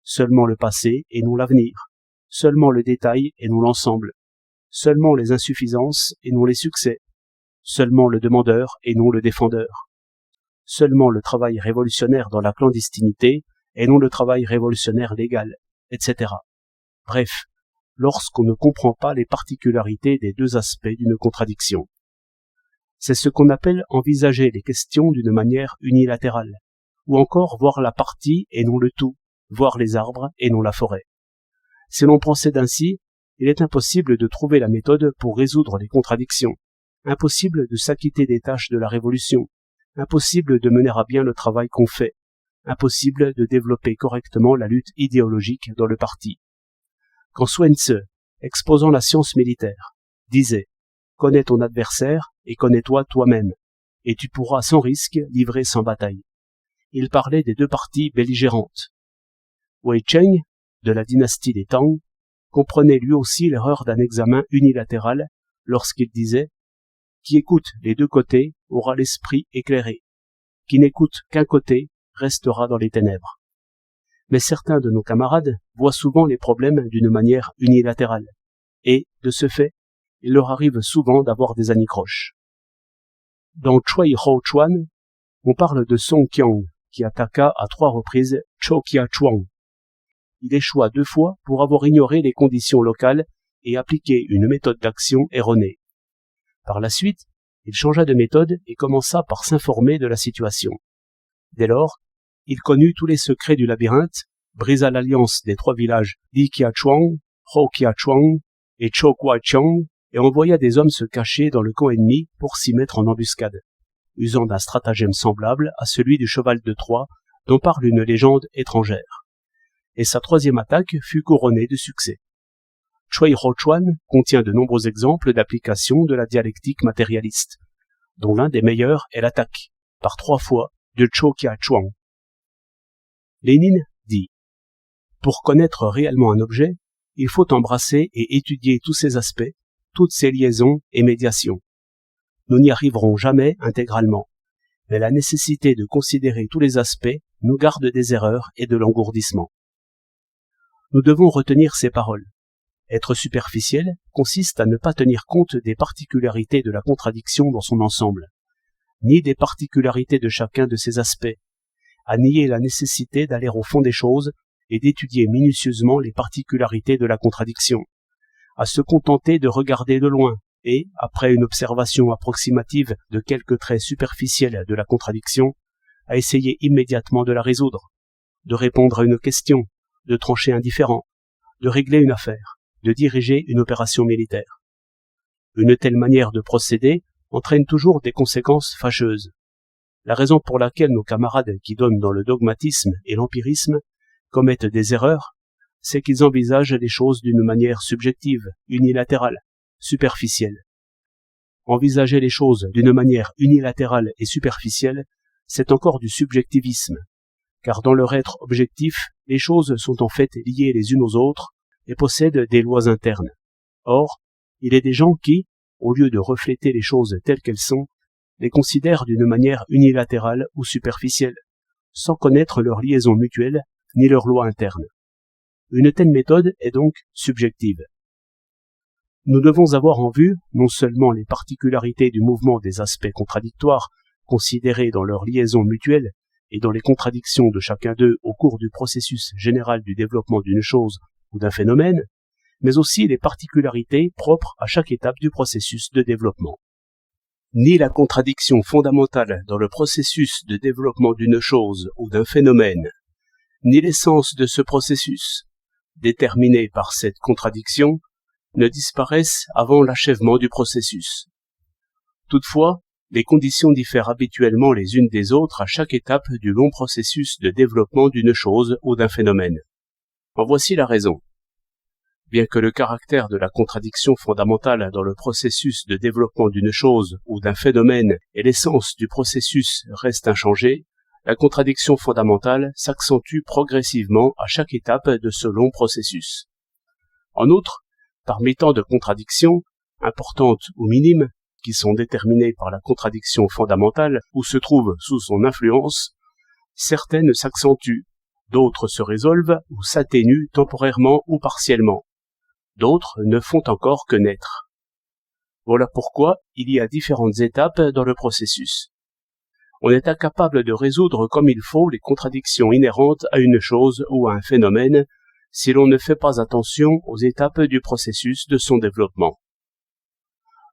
seulement le passé et non l'avenir, seulement le détail et non l'ensemble, seulement les insuffisances et non les succès, seulement le demandeur et non le défendeur, seulement le travail révolutionnaire dans la clandestinité et non le travail révolutionnaire légal, etc. Bref, lorsqu'on ne comprend pas les particularités des deux aspects d'une contradiction. C'est ce qu'on appelle envisager les questions d'une manière unilatérale, ou encore voir la partie et non le tout, voir les arbres et non la forêt. Si l'on procède ainsi, il est impossible de trouver la méthode pour résoudre les contradictions, impossible de s'acquitter des tâches de la révolution, impossible de mener à bien le travail qu'on fait, impossible de développer correctement la lutte idéologique dans le parti. Quand Sun Tzu, exposant la science militaire, disait « Connais ton adversaire et connais-toi toi-même, et tu pourras sans risque livrer sans bataille », il parlait des deux parties belligérantes. Wei Cheng, de la dynastie des Tang, comprenait lui aussi l'erreur d'un examen unilatéral lorsqu'il disait « Qui écoute les deux côtés aura l'esprit éclairé, qui n'écoute qu'un côté restera dans les ténèbres ». Mais certains de nos camarades voient souvent les problèmes d'une manière unilatérale, et, de ce fait, il leur arrive souvent d'avoir des anicroches. Dans Chui Hou Chuan, on parle de Song Qiang, qui attaqua à 3 reprises Chou Kia Chuang. Il échoua 2 fois pour avoir ignoré les conditions locales et appliqué une méthode d'action erronée. Par la suite, il changea de méthode et commença par s'informer de la situation. Dès lors, il connut tous les secrets du labyrinthe, brisa l'alliance des 3 villages Li Kia Chuang, Hou Kia Chuang et Chou Kwa Chiang et envoya des hommes se cacher dans le camp ennemi pour s'y mettre en embuscade, usant d'un stratagème semblable à celui du cheval de Troie dont parle une légende étrangère. Et sa 3e attaque fut couronnée de succès. Chui Hou Chuan contient de nombreux exemples d'application de la dialectique matérialiste, dont l'un des meilleurs est l'attaque, par 3 fois, de Chou Kia Chuang. Lénine dit « Pour connaître réellement un objet, il faut embrasser et étudier tous ses aspects, toutes ses liaisons et médiations. Nous n'y arriverons jamais intégralement, mais la nécessité de considérer tous les aspects nous garde des erreurs et de l'engourdissement. » Nous devons retenir ces paroles. Être superficiel consiste à ne pas tenir compte des particularités de la contradiction dans son ensemble, ni des particularités de chacun de ses aspects, à nier la nécessité d'aller au fond des choses et d'étudier minutieusement les particularités de la contradiction, à se contenter de regarder de loin et, après une observation approximative de quelques traits superficiels de la contradiction, à essayer immédiatement de la résoudre, de répondre à une question, de trancher un différend, de régler une affaire, de diriger une opération militaire. Une telle manière de procéder entraîne toujours des conséquences fâcheuses. La raison pour laquelle nos camarades qui donnent dans le dogmatisme et l'empirisme commettent des erreurs, c'est qu'ils envisagent les choses d'une manière subjective, unilatérale, superficielle. Envisager les choses d'une manière unilatérale et superficielle, c'est encore du subjectivisme, car dans leur être objectif, les choses sont en fait liées les unes aux autres et possèdent des lois internes. Or, il est des gens qui, au lieu de refléter les choses telles qu'elles sont, les considèrent d'une manière unilatérale ou superficielle, sans connaître leur liaison mutuelle ni leurs lois internes. Une telle méthode est donc subjective. Nous devons avoir en vue non seulement les particularités du mouvement des aspects contradictoires considérés dans leur liaison mutuelle et dans les contradictions de chacun d'eux au cours du processus général du développement d'une chose ou d'un phénomène, mais aussi les particularités propres à chaque étape du processus de développement. Ni la contradiction fondamentale dans le processus de développement d'une chose ou d'un phénomène, ni l'essence de ce processus, déterminé par cette contradiction, ne disparaissent avant l'achèvement du processus. Toutefois, les conditions diffèrent habituellement les unes des autres à chaque étape du long processus de développement d'une chose ou d'un phénomène. En voici la raison. Bien que le caractère de la contradiction fondamentale dans le processus de développement d'une chose ou d'un phénomène et l'essence du processus restent inchangés, la contradiction fondamentale s'accentue progressivement à chaque étape de ce long processus. En outre, parmi tant de contradictions, importantes ou minimes, qui sont déterminées par la contradiction fondamentale ou se trouvent sous son influence, certaines s'accentuent, d'autres se résolvent ou s'atténuent temporairement ou partiellement. D'autres ne font encore que naître. Voilà pourquoi il y a différentes étapes dans le processus. On est incapable de résoudre comme il faut les contradictions inhérentes à une chose ou à un phénomène si l'on ne fait pas attention aux étapes du processus de son développement.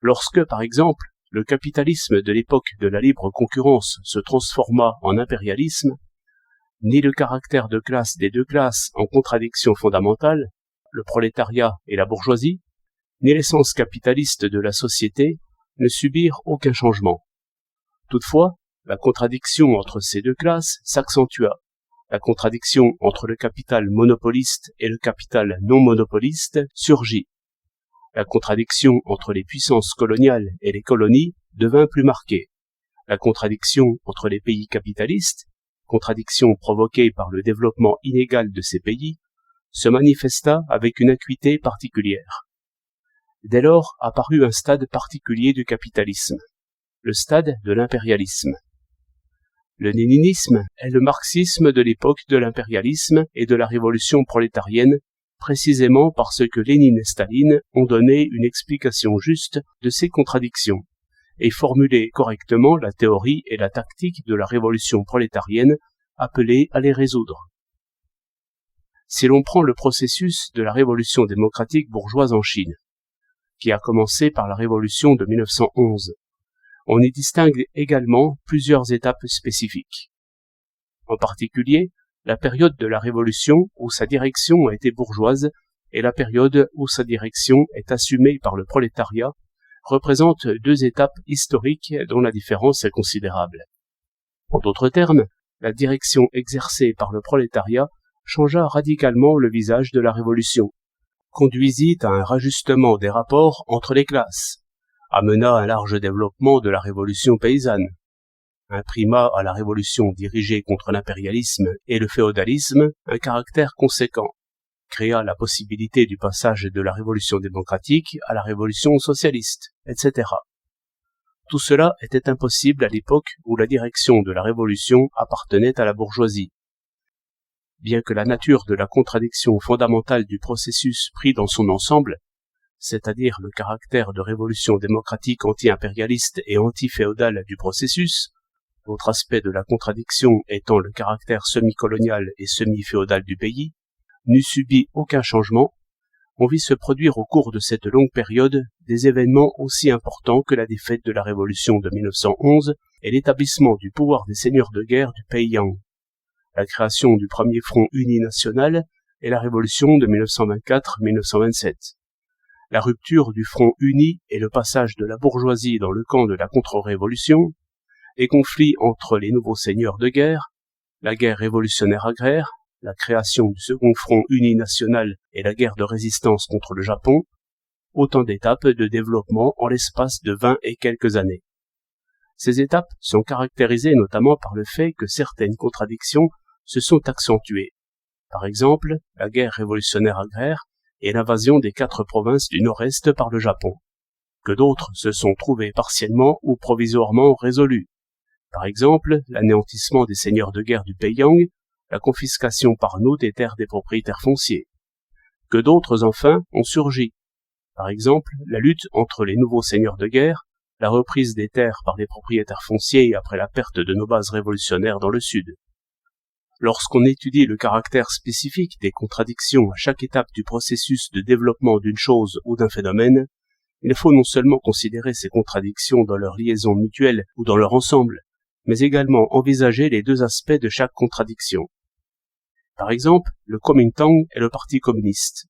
Lorsque, par exemple, le capitalisme de l'époque de la libre concurrence se transforma en impérialisme, ni le caractère de classe des deux classes en contradiction fondamentale, le prolétariat et la bourgeoisie, ni l'essence capitaliste de la société ne subirent aucun changement. Toutefois, la contradiction entre ces deux classes s'accentua. La contradiction entre le capital monopoliste et le capital non monopoliste surgit. La contradiction entre les puissances coloniales et les colonies devint plus marquée. La contradiction entre les pays capitalistes, contradiction provoquée par le développement inégal de ces pays, se manifesta avec une acuité particulière. Dès lors apparut un stade particulier du capitalisme, le stade de l'impérialisme. Le léninisme est le marxisme de l'époque de l'impérialisme et de la révolution prolétarienne, précisément parce que Lénine et Staline ont donné une explication juste de ces contradictions et formulé correctement la théorie et la tactique de la révolution prolétarienne appelée à les résoudre. Si l'on prend le processus de la révolution démocratique bourgeoise en Chine, qui a commencé par la révolution de 1911, on y distingue également plusieurs étapes spécifiques. En particulier, la période de la Révolution où sa direction a été bourgeoise et la période où sa direction est assumée par le prolétariat représentent deux étapes historiques dont la différence est considérable. En d'autres termes, la direction exercée par le prolétariat changea radicalement le visage de la Révolution, conduisit à un rajustement des rapports entre les classes, amena un large développement de la révolution paysanne, imprima à la révolution dirigée contre l'impérialisme et le féodalisme un caractère conséquent, créa la possibilité du passage de la révolution démocratique à la révolution socialiste, etc. Tout cela était impossible à l'époque où la direction de la révolution appartenait à la bourgeoisie. Bien que la nature de la contradiction fondamentale du processus pris dans son ensemble, c'est-à-dire le caractère de révolution démocratique anti-impérialiste et anti-féodale du processus, l'autre aspect de la contradiction étant le caractère semi-colonial et semi-féodal du pays, n'eût subi aucun changement, on vit se produire au cours de cette longue période des événements aussi importants que la défaite de la Révolution de 1911 et l'établissement du pouvoir des seigneurs de guerre du Peiyang, la création du premier front uni national et la Révolution de 1924-1927. La rupture du front uni et le passage de la bourgeoisie dans le camp de la contre-révolution, les conflits entre les nouveaux seigneurs de guerre, la guerre révolutionnaire agraire, la création du second front uni national et la guerre de résistance contre le Japon, autant d'étapes de développement en l'espace de 20 et quelques années. Ces étapes sont caractérisées notamment par le fait que certaines contradictions se sont accentuées. Par exemple, la guerre révolutionnaire agraire et l'invasion des 4 provinces du Nord-Est par le Japon, que d'autres se sont trouvées partiellement ou provisoirement résolues. Par exemple, l'anéantissement des seigneurs de guerre du Peiyang, la confiscation par nous des terres des propriétaires fonciers. Que d'autres, enfin, ont surgi. Par exemple, la lutte entre les nouveaux seigneurs de guerre, la reprise des terres par les propriétaires fonciers après la perte de nos bases révolutionnaires dans le Sud. Lorsqu'on étudie le caractère spécifique des contradictions à chaque étape du processus de développement d'une chose ou d'un phénomène, il faut non seulement considérer ces contradictions dans leur liaison mutuelle ou dans leur ensemble, mais également envisager les deux aspects de chaque contradiction. Par exemple, le Kuomintang et le Parti communiste.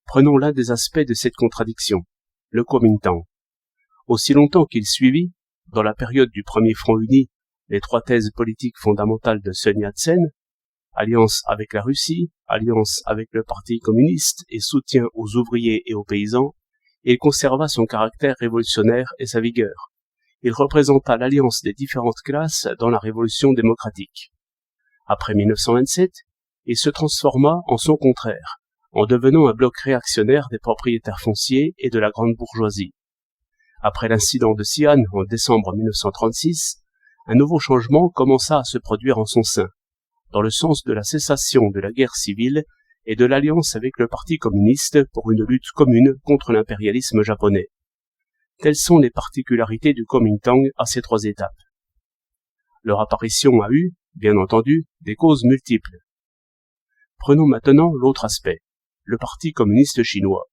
Prenons l'un des aspects de cette contradiction, le Kuomintang. Aussi longtemps qu'il suivit, dans la période du premier Front uni, les 3 thèses politiques fondamentales de Sun Yat-sen, alliance avec la Russie, alliance avec le Parti communiste et soutien aux ouvriers et aux paysans, il conserva son caractère révolutionnaire et sa vigueur. Il représenta l'alliance des différentes classes dans la révolution démocratique. Après 1927, il se transforma en son contraire, en devenant un bloc réactionnaire des propriétaires fonciers et de la grande bourgeoisie. Après l'incident de Xi'an en décembre 1936, un nouveau changement commença à se produire en son sein, dans le sens de la cessation de la guerre civile et de l'alliance avec le Parti communiste pour une lutte commune contre l'impérialisme japonais. Telles sont les particularités du Kuomintang à ces 3 étapes. Leur apparition a eu, bien entendu, des causes multiples. Prenons maintenant l'autre aspect, le Parti communiste chinois.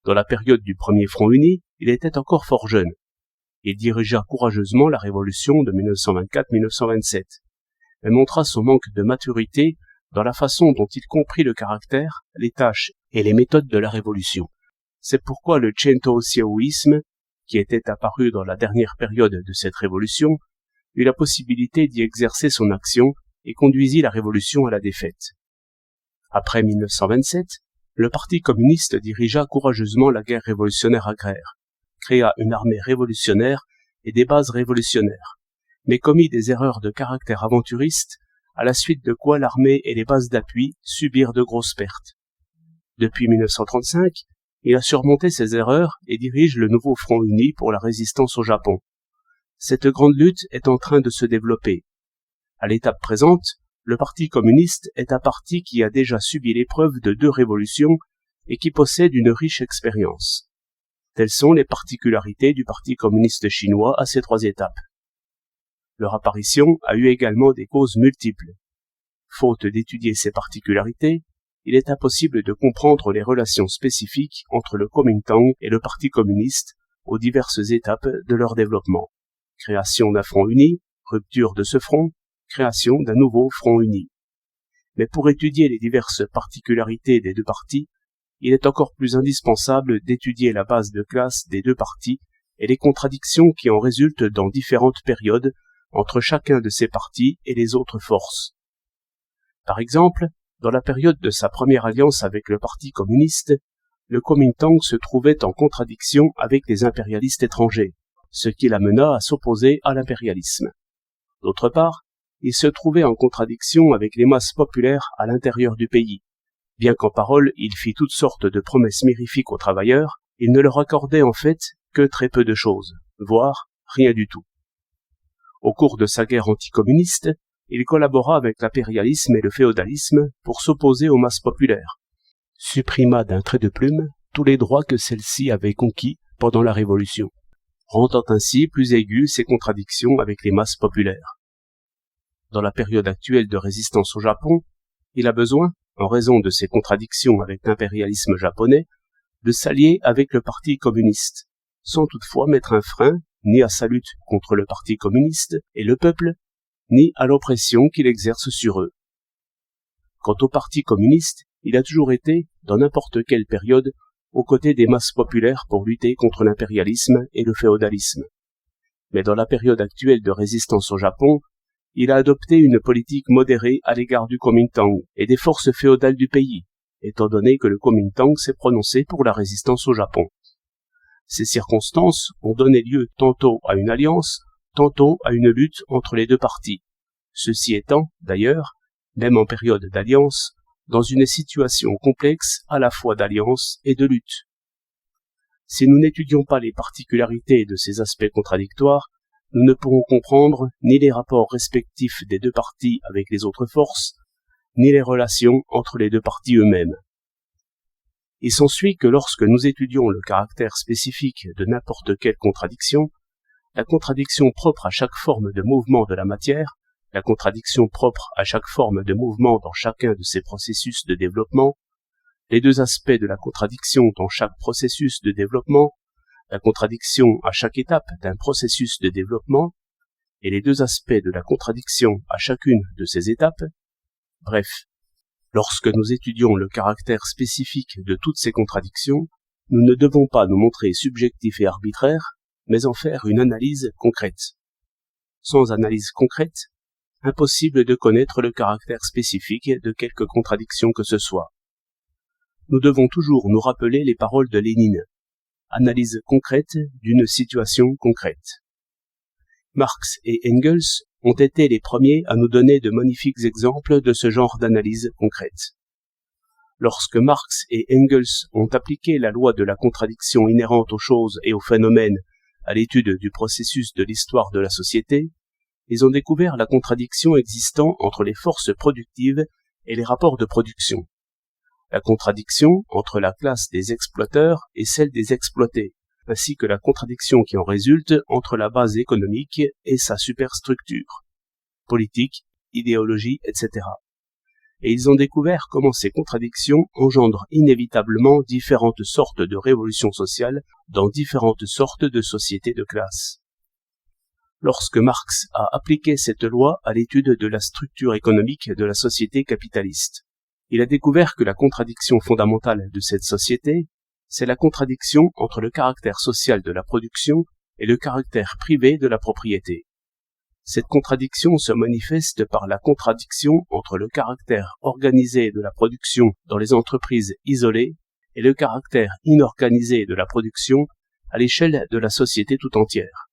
Dans la période du premier Front uni, il était encore fort jeune. Il dirigea courageusement la révolution de 1924-1927, mais montra son manque de maturité dans la façon dont il comprit le caractère, les tâches et les méthodes de la révolution. C'est pourquoi le Chento-sioïsme, qui était apparu dans la dernière période de cette révolution, eut la possibilité d'y exercer son action et conduisit la révolution à la défaite. Après 1927, le Parti communiste dirigea courageusement la guerre révolutionnaire agraire, créa une armée révolutionnaire et des bases révolutionnaires, mais commit des erreurs de caractère aventuriste, à la suite de quoi l'armée et les bases d'appui subirent de grosses pertes. Depuis 1935, il a surmonté ces erreurs et dirige le nouveau Front uni pour la résistance au Japon. Cette grande lutte est en train de se développer. À l'étape présente, le Parti communiste est un parti qui a déjà subi l'épreuve de 2 révolutions et qui possède une riche expérience. Telles sont les particularités du Parti communiste chinois à ces 3 étapes. Leur apparition a eu également des causes multiples. Faute d'étudier ces particularités, il est impossible de comprendre les relations spécifiques entre le Kuomintang et le Parti communiste aux diverses étapes de leur développement. Création d'un front uni, rupture de ce front, création d'un nouveau front uni. Mais pour étudier les diverses particularités des 2 partis, il est encore plus indispensable d'étudier la base de classe des 2 partis et les contradictions qui en résultent dans différentes périodes entre chacun de ces partis et les autres forces. Par exemple, dans la période de sa première alliance avec le Parti communiste, le Kuomintang se trouvait en contradiction avec les impérialistes étrangers, ce qui l'amena à s'opposer à l'impérialisme. D'autre part, il se trouvait en contradiction avec les masses populaires à l'intérieur du pays. Bien qu'en parole il fit toutes sortes de promesses mirifiques aux travailleurs, il ne leur accordait en fait que très peu de choses, voire rien du tout. Au cours de sa guerre anticommuniste, il collabora avec l'impérialisme et le féodalisme pour s'opposer aux masses populaires, supprima d'un trait de plume tous les droits que celles-ci avaient conquis pendant la Révolution, rendant ainsi plus aiguës ses contradictions avec les masses populaires. Dans la période actuelle de résistance au Japon, il a besoin, en raison de ses contradictions avec l'impérialisme japonais, de s'allier avec le Parti communiste, sans toutefois mettre un frein ni à sa lutte contre le Parti communiste et le peuple, ni à l'oppression qu'il exerce sur eux. Quant au Parti communiste, il a toujours été, dans n'importe quelle période, aux côtés des masses populaires pour lutter contre l'impérialisme et le féodalisme. Mais dans la période actuelle de résistance au Japon, il a adopté une politique modérée à l'égard du Kuomintang et des forces féodales du pays, étant donné que le Kuomintang s'est prononcé pour la résistance au Japon. Ces circonstances ont donné lieu tantôt à une alliance, tantôt à une lutte entre les deux parties. Ceci étant, d'ailleurs, même en période d'alliance, dans une situation complexe à la fois d'alliance et de lutte. Si nous n'étudions pas les particularités de ces aspects contradictoires, nous ne pourrons comprendre ni les rapports respectifs des deux parties avec les autres forces, ni les relations entre les deux parties eux-mêmes. Il s'ensuit que lorsque nous étudions le caractère spécifique de n'importe quelle contradiction, la contradiction propre à chaque forme de mouvement de la matière, la contradiction propre à chaque forme de mouvement dans chacun de ces processus de développement, les deux aspects de la contradiction dans chaque processus de développement, la contradiction à chaque étape d'un processus de développement, et les deux aspects de la contradiction à chacune de ces étapes. Bref, lorsque nous étudions le caractère spécifique de toutes ces contradictions, nous ne devons pas nous montrer subjectifs et arbitraires, mais en faire une analyse concrète. Sans analyse concrète, impossible de connaître le caractère spécifique de quelque contradiction que ce soit. Nous devons toujours nous rappeler les paroles de Lénine. Analyse concrète d'une situation concrète. Marx et Engels ont été les premiers à nous donner de magnifiques exemples de ce genre d'analyse concrète. Lorsque Marx et Engels ont appliqué la loi de la contradiction inhérente aux choses et aux phénomènes à l'étude du processus de l'histoire de la société, ils ont découvert la contradiction existant entre les forces productives et les rapports de production. La contradiction entre la classe des exploiteurs et celle des exploités, ainsi que la contradiction qui en résulte entre la base économique et sa superstructure, politique, idéologie, etc. Et ils ont découvert comment ces contradictions engendrent inévitablement différentes sortes de révolutions sociales dans différentes sortes de sociétés de classe. Lorsque Marx a appliqué cette loi à l'étude de la structure économique de la société capitaliste, il a découvert que la contradiction fondamentale de cette société, c'est la contradiction entre le caractère social de la production et le caractère privé de la propriété. Cette contradiction se manifeste par la contradiction entre le caractère organisé de la production dans les entreprises isolées et le caractère inorganisé de la production à l'échelle de la société tout entière.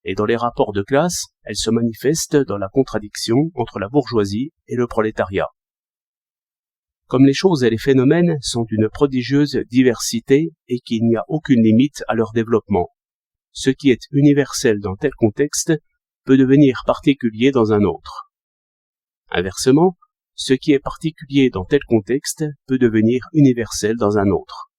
Et dans les rapports de classe, elle se manifeste dans la contradiction entre la bourgeoisie et le prolétariat. Comme les choses et les phénomènes sont d'une prodigieuse diversité et qu'il n'y a aucune limite à leur développement, ce qui est universel dans tel contexte peut devenir particulier dans un autre. Inversement, ce qui est particulier dans tel contexte peut devenir universel dans un autre.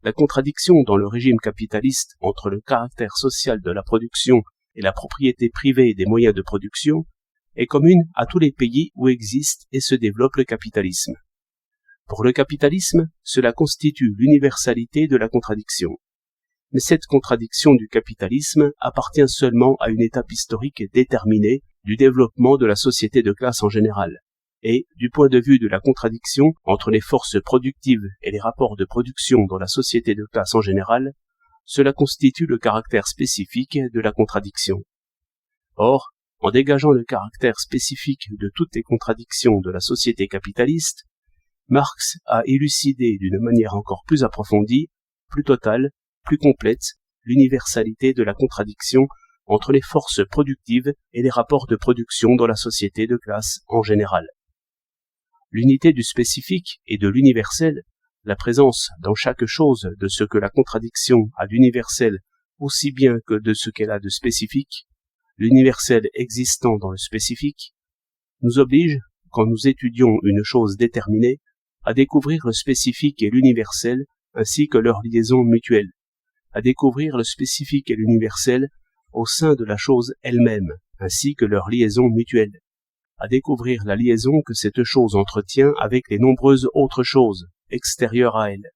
La contradiction dans le régime capitaliste entre le caractère social de la production et la propriété privée des moyens de production est commune à tous les pays où existe et se développe le capitalisme. Pour le capitalisme, cela constitue l'universalité de la contradiction. Mais cette contradiction du capitalisme appartient seulement à une étape historique déterminée du développement de la société de classe en général. Et, du point de vue de la contradiction entre les forces productives et les rapports de production dans la société de classe en général, cela constitue le caractère spécifique de la contradiction. Or, en dégageant le caractère spécifique de toutes les contradictions de la société capitaliste, Marx a élucidé d'une manière encore plus approfondie, plus totale, plus complète, l'universalité de la contradiction entre les forces productives et les rapports de production dans la société de classe en général. L'unité du spécifique et de l'universel, la présence dans chaque chose de ce que la contradiction a d'universel aussi bien que de ce qu'elle a de spécifique, l'universel existant dans le spécifique, nous oblige, quand nous étudions une chose déterminée, à découvrir le spécifique et l'universel ainsi que leur liaison mutuelle, à découvrir le spécifique et l'universel au sein de la chose elle-même, ainsi que leur liaison mutuelle, à découvrir la liaison que cette chose entretient avec les nombreuses autres choses extérieures à elle.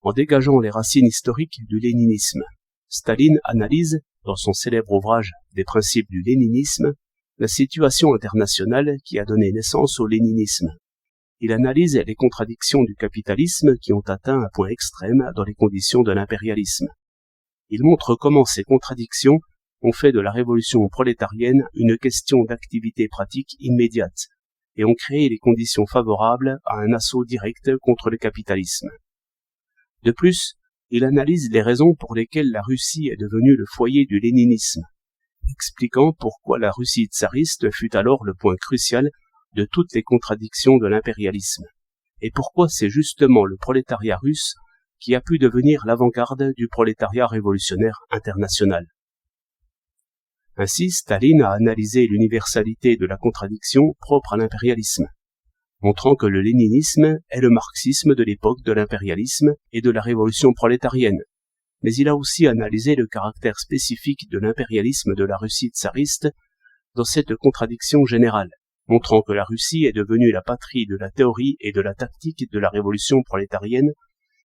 En dégageant les racines historiques du léninisme, Staline analyse, dans son célèbre ouvrage Des principes du léninisme, la situation internationale qui a donné naissance au léninisme. Il analyse les contradictions du capitalisme qui ont atteint un point extrême dans les conditions de l'impérialisme. Il montre comment ces contradictions ont fait de la révolution prolétarienne une question d'activité pratique immédiate, et ont créé les conditions favorables à un assaut direct contre le capitalisme. De plus, il analyse les raisons pour lesquelles la Russie est devenue le foyer du léninisme, expliquant pourquoi la Russie tsariste fut alors le point crucial de toutes les contradictions de l'impérialisme, et pourquoi c'est justement le prolétariat russe qui a pu devenir l'avant-garde du prolétariat révolutionnaire international. Ainsi, Staline a analysé l'universalité de la contradiction propre à l'impérialisme, montrant que le léninisme est le marxisme de l'époque de l'impérialisme et de la révolution prolétarienne. Mais il a aussi analysé le caractère spécifique de l'impérialisme de la Russie tsariste dans cette contradiction générale, montrant que la Russie est devenue la patrie de la théorie et de la tactique de la révolution prolétarienne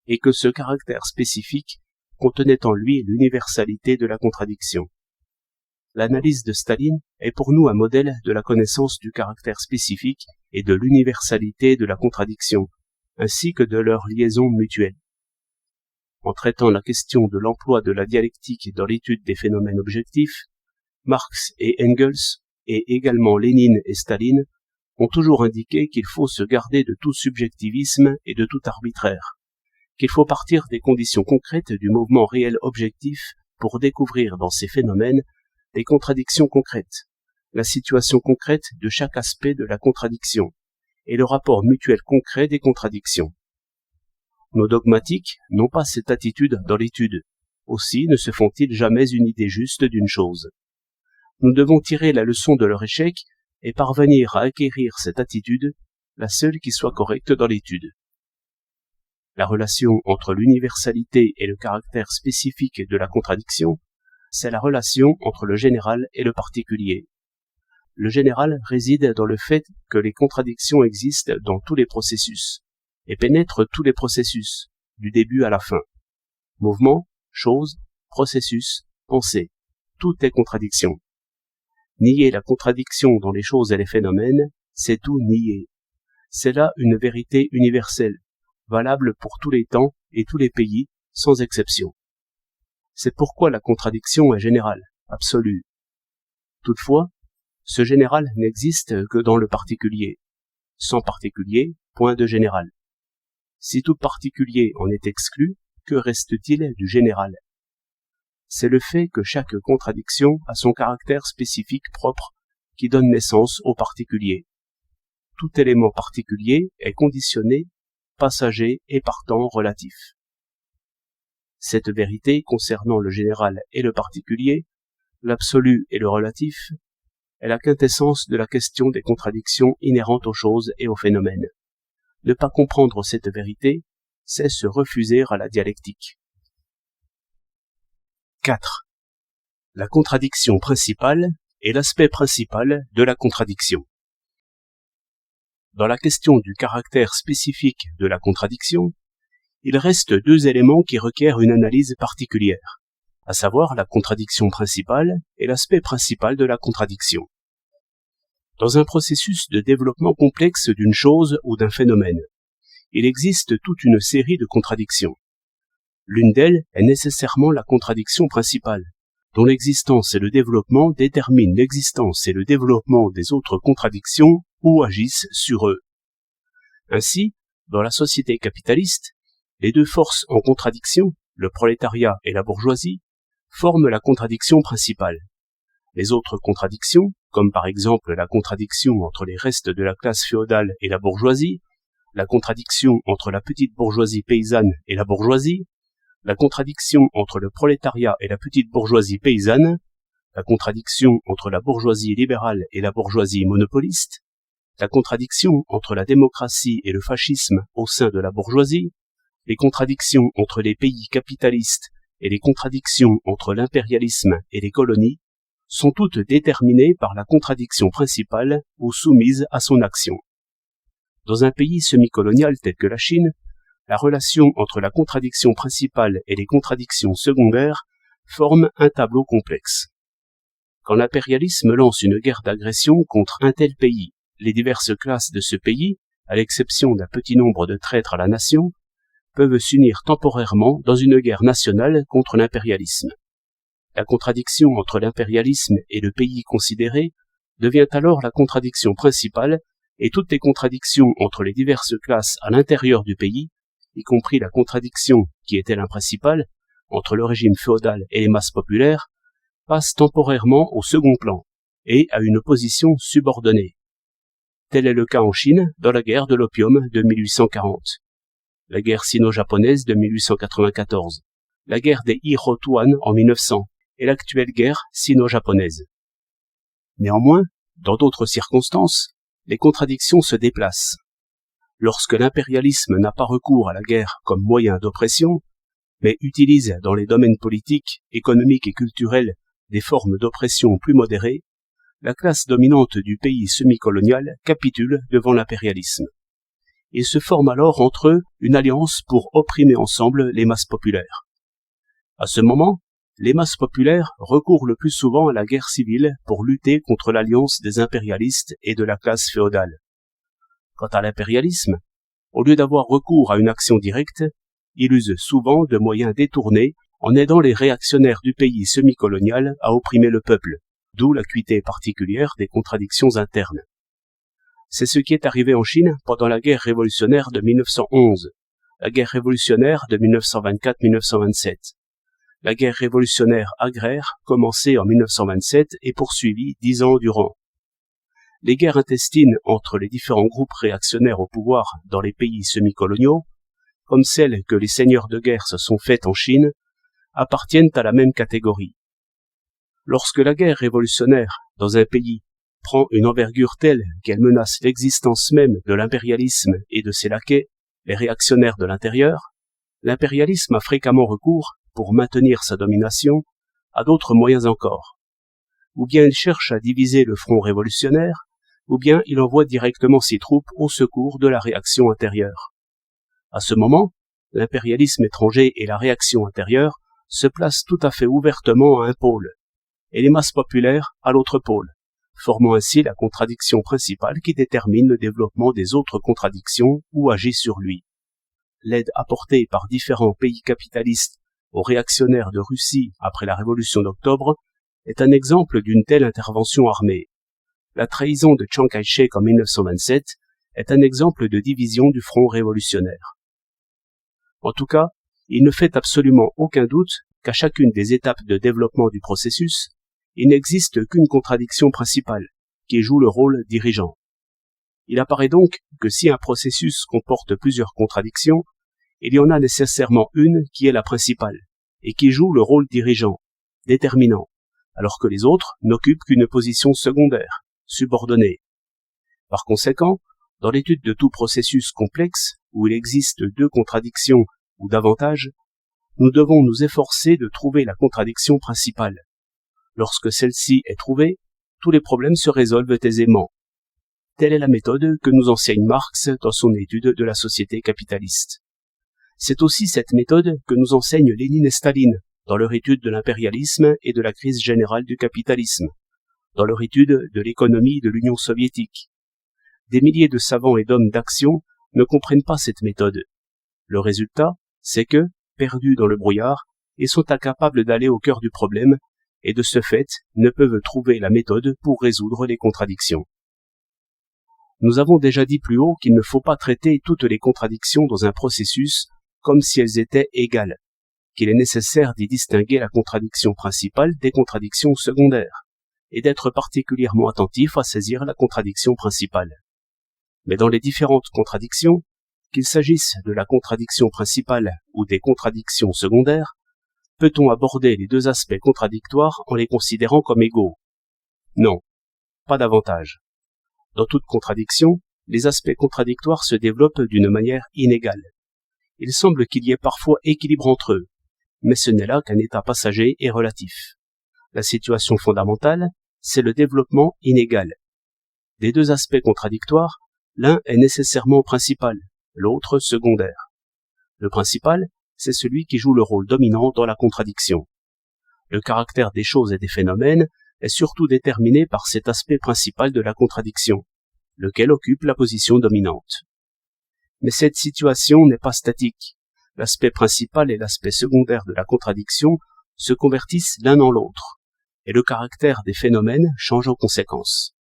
et que ce caractère spécifique contenait en lui l'universalité de la contradiction. L'analyse de Staline est pour nous un modèle de la connaissance du caractère spécifique et de l'universalité de la contradiction, ainsi que de leur liaison mutuelle. En traitant la question de l'emploi de la dialectique dans l'étude des phénomènes objectifs, Marx et Engels, et également Lénine et Staline, ont toujours indiqué qu'il faut se garder de tout subjectivisme et de tout arbitraire, qu'il faut partir des conditions concrètes du mouvement réel objectif pour découvrir dans ces phénomènes les contradictions concrètes, la situation concrète de chaque aspect de la contradiction, et le rapport mutuel concret des contradictions. Nos dogmatiques n'ont pas cette attitude dans l'étude, aussi ne se font-ils jamais une idée juste d'une chose. Nous devons tirer la leçon de leur échec et parvenir à acquérir cette attitude, la seule qui soit correcte dans l'étude. La relation entre l'universalité et le caractère spécifique de la contradiction, c'est la relation entre le général et le particulier. Le général réside dans le fait que les contradictions existent dans tous les processus, et pénètrent tous les processus, du début à la fin. Mouvement, chose, processus, pensée, tout est contradiction. Nier la contradiction dans les choses et les phénomènes, c'est tout nier. C'est là une vérité universelle, valable pour tous les temps et tous les pays, sans exception. C'est pourquoi la contradiction est générale, absolue. Toutefois, ce général n'existe que dans le particulier. Sans particulier, point de général. Si tout particulier en est exclu, que reste-t-il du général? C'est le fait que chaque contradiction a son caractère spécifique propre qui donne naissance au particulier. Tout élément particulier est conditionné, passager et partant relatif. Cette vérité concernant le général et le particulier, l'absolu et le relatif, est la quintessence de la question des contradictions inhérentes aux choses et aux phénomènes. Ne pas comprendre cette vérité, c'est se refuser à la dialectique. 4. La contradiction principale et l'aspect principal de la contradiction. Dans la question du caractère spécifique de la contradiction, il reste deux éléments qui requièrent une analyse particulière, à savoir la contradiction principale et l'aspect principal de la contradiction. Dans un processus de développement complexe d'une chose ou d'un phénomène, il existe toute une série de contradictions. L'une d'elles est nécessairement la contradiction principale, dont l'existence et le développement déterminent l'existence et le développement des autres contradictions ou agissent sur eux. Ainsi, dans la société capitaliste, les deux forces en contradiction, le prolétariat et la bourgeoisie, forment la contradiction principale. Les autres contradictions, comme par exemple la contradiction entre les restes de la classe féodale et la bourgeoisie, la contradiction entre la petite bourgeoisie paysanne et la bourgeoisie, la contradiction entre le prolétariat et la petite bourgeoisie paysanne, la contradiction entre la bourgeoisie libérale et la bourgeoisie monopoliste, la contradiction entre la démocratie et le fascisme au sein de la bourgeoisie, les contradictions entre les pays capitalistes et les contradictions entre l'impérialisme et les colonies sont toutes déterminées par la contradiction principale ou soumises à son action. Dans un pays semi-colonial tel que la Chine, la relation entre la contradiction principale et les contradictions secondaires forme un tableau complexe. Quand l'impérialisme lance une guerre d'agression contre un tel pays, les diverses classes de ce pays, à l'exception d'un petit nombre de traîtres à la nation, peuvent s'unir temporairement dans une guerre nationale contre l'impérialisme. La contradiction entre l'impérialisme et le pays considéré devient alors la contradiction principale et toutes les contradictions entre les diverses classes à l'intérieur du pays, y compris la contradiction qui était la principale entre le régime féodal et les masses populaires, passent temporairement au second plan et à une position subordonnée. Tel est le cas en Chine dans la guerre de l'opium de 1840, la guerre sino-japonaise de 1894, la guerre des Irotuan en 1900 et l'actuelle guerre sino-japonaise. Néanmoins, dans d'autres circonstances, les contradictions se déplacent. Lorsque l'impérialisme n'a pas recours à la guerre comme moyen d'oppression, mais utilise dans les domaines politiques, économiques et culturels des formes d'oppression plus modérées, la classe dominante du pays semi-colonial capitule devant l'impérialisme. Il se forme alors entre eux une alliance pour opprimer ensemble les masses populaires. À ce moment, les masses populaires recourent le plus souvent à la guerre civile pour lutter contre l'alliance des impérialistes et de la classe féodale. Quant à l'impérialisme, au lieu d'avoir recours à une action directe, il use souvent de moyens détournés en aidant les réactionnaires du pays semi-colonial à opprimer le peuple, d'où l'acuité particulière des contradictions internes. C'est ce qui est arrivé en Chine pendant la guerre révolutionnaire de 1911, la guerre révolutionnaire de 1924-1927, la guerre révolutionnaire agraire commencée en 1927 et poursuivie 10 ans durant. Les guerres intestines entre les différents groupes réactionnaires au pouvoir dans les pays semi-coloniaux, comme celles que les seigneurs de guerre se sont faites en Chine, appartiennent à la même catégorie. Lorsque la guerre révolutionnaire dans un pays prend une envergure telle qu'elle menace l'existence même de l'impérialisme et de ses laquais, les réactionnaires de l'intérieur, l'impérialisme a fréquemment recours, pour maintenir sa domination, à d'autres moyens encore. Ou bien il cherche à diviser le front révolutionnaire, ou bien il envoie directement ses troupes au secours de la réaction intérieure. À ce moment, l'impérialisme étranger et la réaction intérieure se placent tout à fait ouvertement à un pôle, et les masses populaires à l'autre pôle, formant ainsi la contradiction principale qui détermine le développement des autres contradictions ou agit sur lui. L'aide apportée par différents pays capitalistes aux réactionnaires de Russie après la Révolution d'Octobre est un exemple d'une telle intervention armée. La trahison de Chiang Kai-shek en 1927 est un exemple de division du front révolutionnaire. En tout cas, il ne fait absolument aucun doute qu'à chacune des étapes de développement du processus, il n'existe qu'une contradiction principale, qui joue le rôle dirigeant. Il apparaît donc que si un processus comporte plusieurs contradictions, il y en a nécessairement une qui est la principale, et qui joue le rôle dirigeant, déterminant, alors que les autres n'occupent qu'une position secondaire, subordonnée. Par conséquent, dans l'étude de tout processus complexe, où il existe deux contradictions ou davantage, nous devons nous efforcer de trouver la contradiction principale. Lorsque celle-ci est trouvée, tous les problèmes se résolvent aisément. Telle est la méthode que nous enseigne Marx dans son étude de la société capitaliste. C'est aussi cette méthode que nous enseignent Lénine et Staline dans leur étude de l'impérialisme et de la crise générale du capitalisme, dans leur étude de l'économie de l'Union soviétique. Des milliers de savants et d'hommes d'action ne comprennent pas cette méthode. Le résultat, c'est que, perdus dans le brouillard, ils sont incapables d'aller au cœur du problème et de ce fait ne peuvent trouver la méthode pour résoudre les contradictions. Nous avons déjà dit plus haut qu'il ne faut pas traiter toutes les contradictions dans un processus comme si elles étaient égales, qu'il est nécessaire d'y distinguer la contradiction principale des contradictions secondaires, et d'être particulièrement attentif à saisir la contradiction principale. Mais dans les différentes contradictions, qu'il s'agisse de la contradiction principale ou des contradictions secondaires, peut-on aborder les deux aspects contradictoires en les considérant comme égaux? Non, pas davantage. Dans toute contradiction, les aspects contradictoires se développent d'une manière inégale. Il semble qu'il y ait parfois équilibre entre eux, mais ce n'est là qu'un état passager et relatif. La situation fondamentale, c'est le développement inégal. Des deux aspects contradictoires, l'un est nécessairement principal, l'autre secondaire. Le principal, c'est celui qui joue le rôle dominant dans la contradiction. Le caractère des choses et des phénomènes est surtout déterminé par cet aspect principal de la contradiction, lequel occupe la position dominante. Mais cette situation n'est pas statique. L'aspect principal et l'aspect secondaire de la contradiction se convertissent l'un en l'autre, et le caractère des phénomènes change en conséquence.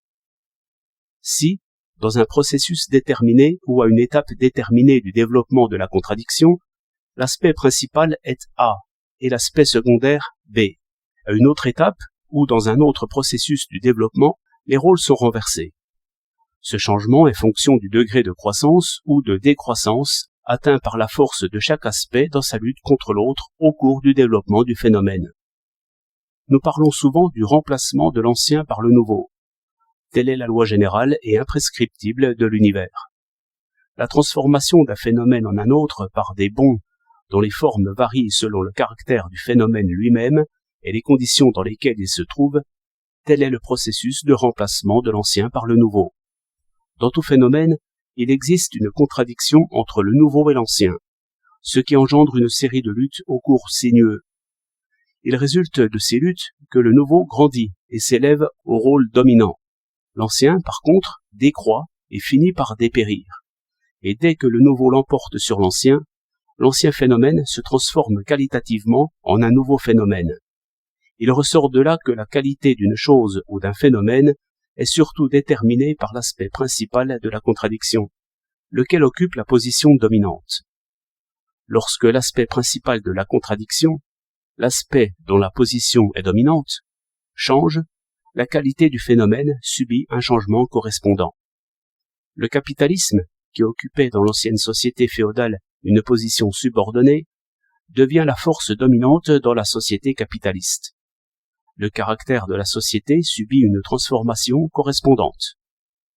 Si, Dans un processus déterminé ou à une étape déterminée du développement de la contradiction, l'aspect principal est A et l'aspect secondaire B. À une autre étape ou dans un autre processus du développement, les rôles sont renversés. Ce changement est fonction du degré de croissance ou de décroissance atteint par la force de chaque aspect dans sa lutte contre l'autre au cours du développement du phénomène. Nous parlons souvent du remplacement de l'ancien par le nouveau. Telle est la loi générale et imprescriptible de l'univers. La transformation d'un phénomène en un autre par des bonds dont les formes varient selon le caractère du phénomène lui-même et les conditions dans lesquelles il se trouve, tel est le processus de remplacement de l'ancien par le nouveau. Dans tout phénomène, il existe une contradiction entre le nouveau et l'ancien, ce qui engendre une série de luttes au cours sinueux. Il résulte de ces luttes que le nouveau grandit et s'élève au rôle dominant. L'ancien, par contre, décroît et finit par dépérir. Et dès que le nouveau l'emporte sur l'ancien phénomène se transforme qualitativement en un nouveau phénomène. Il ressort de là que la qualité d'une chose ou d'un phénomène est surtout déterminée par l'aspect principal de la contradiction, lequel occupe la position dominante. Lorsque l'aspect principal de la contradiction, l'aspect dont la position est dominante, change, la qualité du phénomène subit un changement correspondant. Le capitalisme, qui occupait dans l'ancienne société féodale une position subordonnée, devient la force dominante dans la société capitaliste. Le caractère de la société subit une transformation correspondante.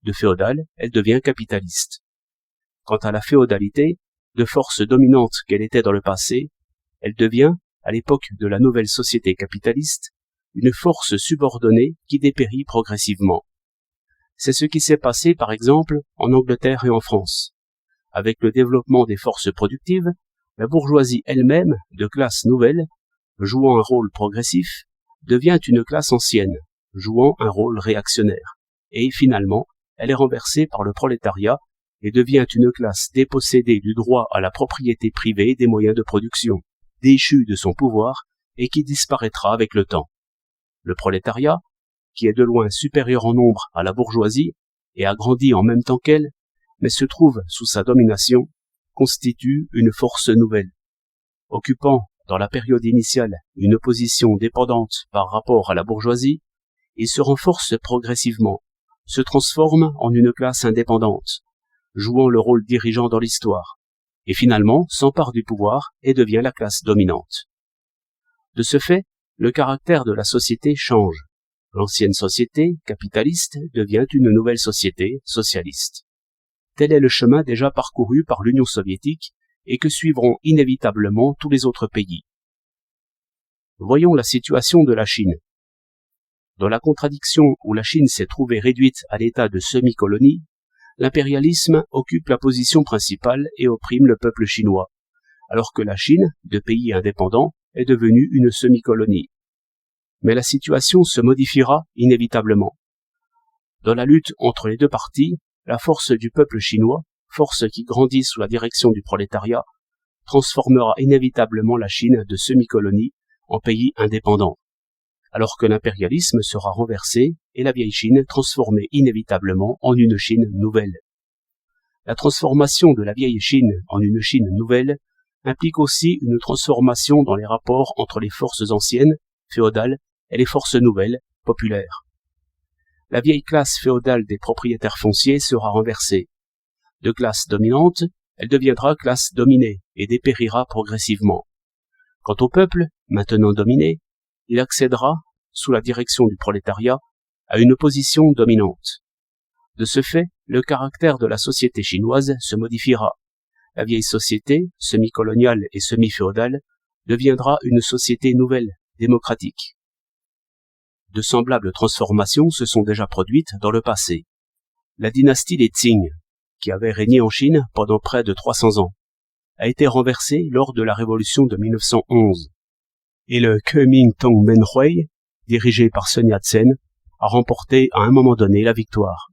De féodale, elle devient capitaliste. Quant à la féodalité, de force dominante qu'elle était dans le passé, elle devient, à l'époque de la nouvelle société capitaliste, une force subordonnée qui dépérit progressivement. C'est ce qui s'est passé par exemple en Angleterre et en France. Avec le développement des forces productives, la bourgeoisie elle-même, de classe nouvelle, jouant un rôle progressif, devient une classe ancienne, jouant un rôle réactionnaire. Et finalement, elle est renversée par le prolétariat et devient une classe dépossédée du droit à la propriété privée des moyens de production, déchue de son pouvoir et qui disparaîtra avec le temps. Le prolétariat, qui est de loin supérieur en nombre à la bourgeoisie et a grandi en même temps qu'elle, mais se trouve sous sa domination, constitue une force nouvelle. Occupant, dans la période initiale, une position dépendante par rapport à la bourgeoisie, il se renforce progressivement, se transforme en une classe indépendante, jouant le rôle dirigeant dans l'histoire, et finalement s'empare du pouvoir et devient la classe dominante. De ce fait, le caractère de la société change. L'ancienne société, capitaliste, devient une nouvelle société, socialiste. Tel est le chemin déjà parcouru par l'Union soviétique et que suivront inévitablement tous les autres pays. Voyons la situation de la Chine. Dans la contradiction où la Chine s'est trouvée réduite à l'état de semi-colonie, l'impérialisme occupe la position principale et opprime le peuple chinois, alors que la Chine, de pays indépendant, est devenue une semi-colonie. Mais la situation se modifiera inévitablement. Dans la lutte entre les deux parties, la force du peuple chinois, force qui grandit sous la direction du prolétariat, transformera inévitablement la Chine de semi-colonie en pays indépendant, alors que l'impérialisme sera renversé et la vieille Chine transformée inévitablement en une Chine nouvelle. La transformation de la vieille Chine en une Chine nouvelle implique aussi une transformation dans les rapports entre les forces anciennes, féodales, et les forces nouvelles, populaires. La vieille classe féodale des propriétaires fonciers sera renversée. De classe dominante, elle deviendra classe dominée et dépérira progressivement. Quant au peuple, maintenant dominé, il accédera, sous la direction du prolétariat, à une position dominante. De ce fait, le caractère de la société chinoise se modifiera. La vieille société, semi-coloniale et semi-féodale, deviendra une société nouvelle, démocratique. De semblables transformations se sont déjà produites dans le passé. La dynastie des Qing, qui avait régné en Chine pendant près de 300 ans, a été renversée lors de la révolution de 1911. Et le Kuomintang-Menhui, dirigé par Sun Yat-sen, a remporté à un moment donné la victoire.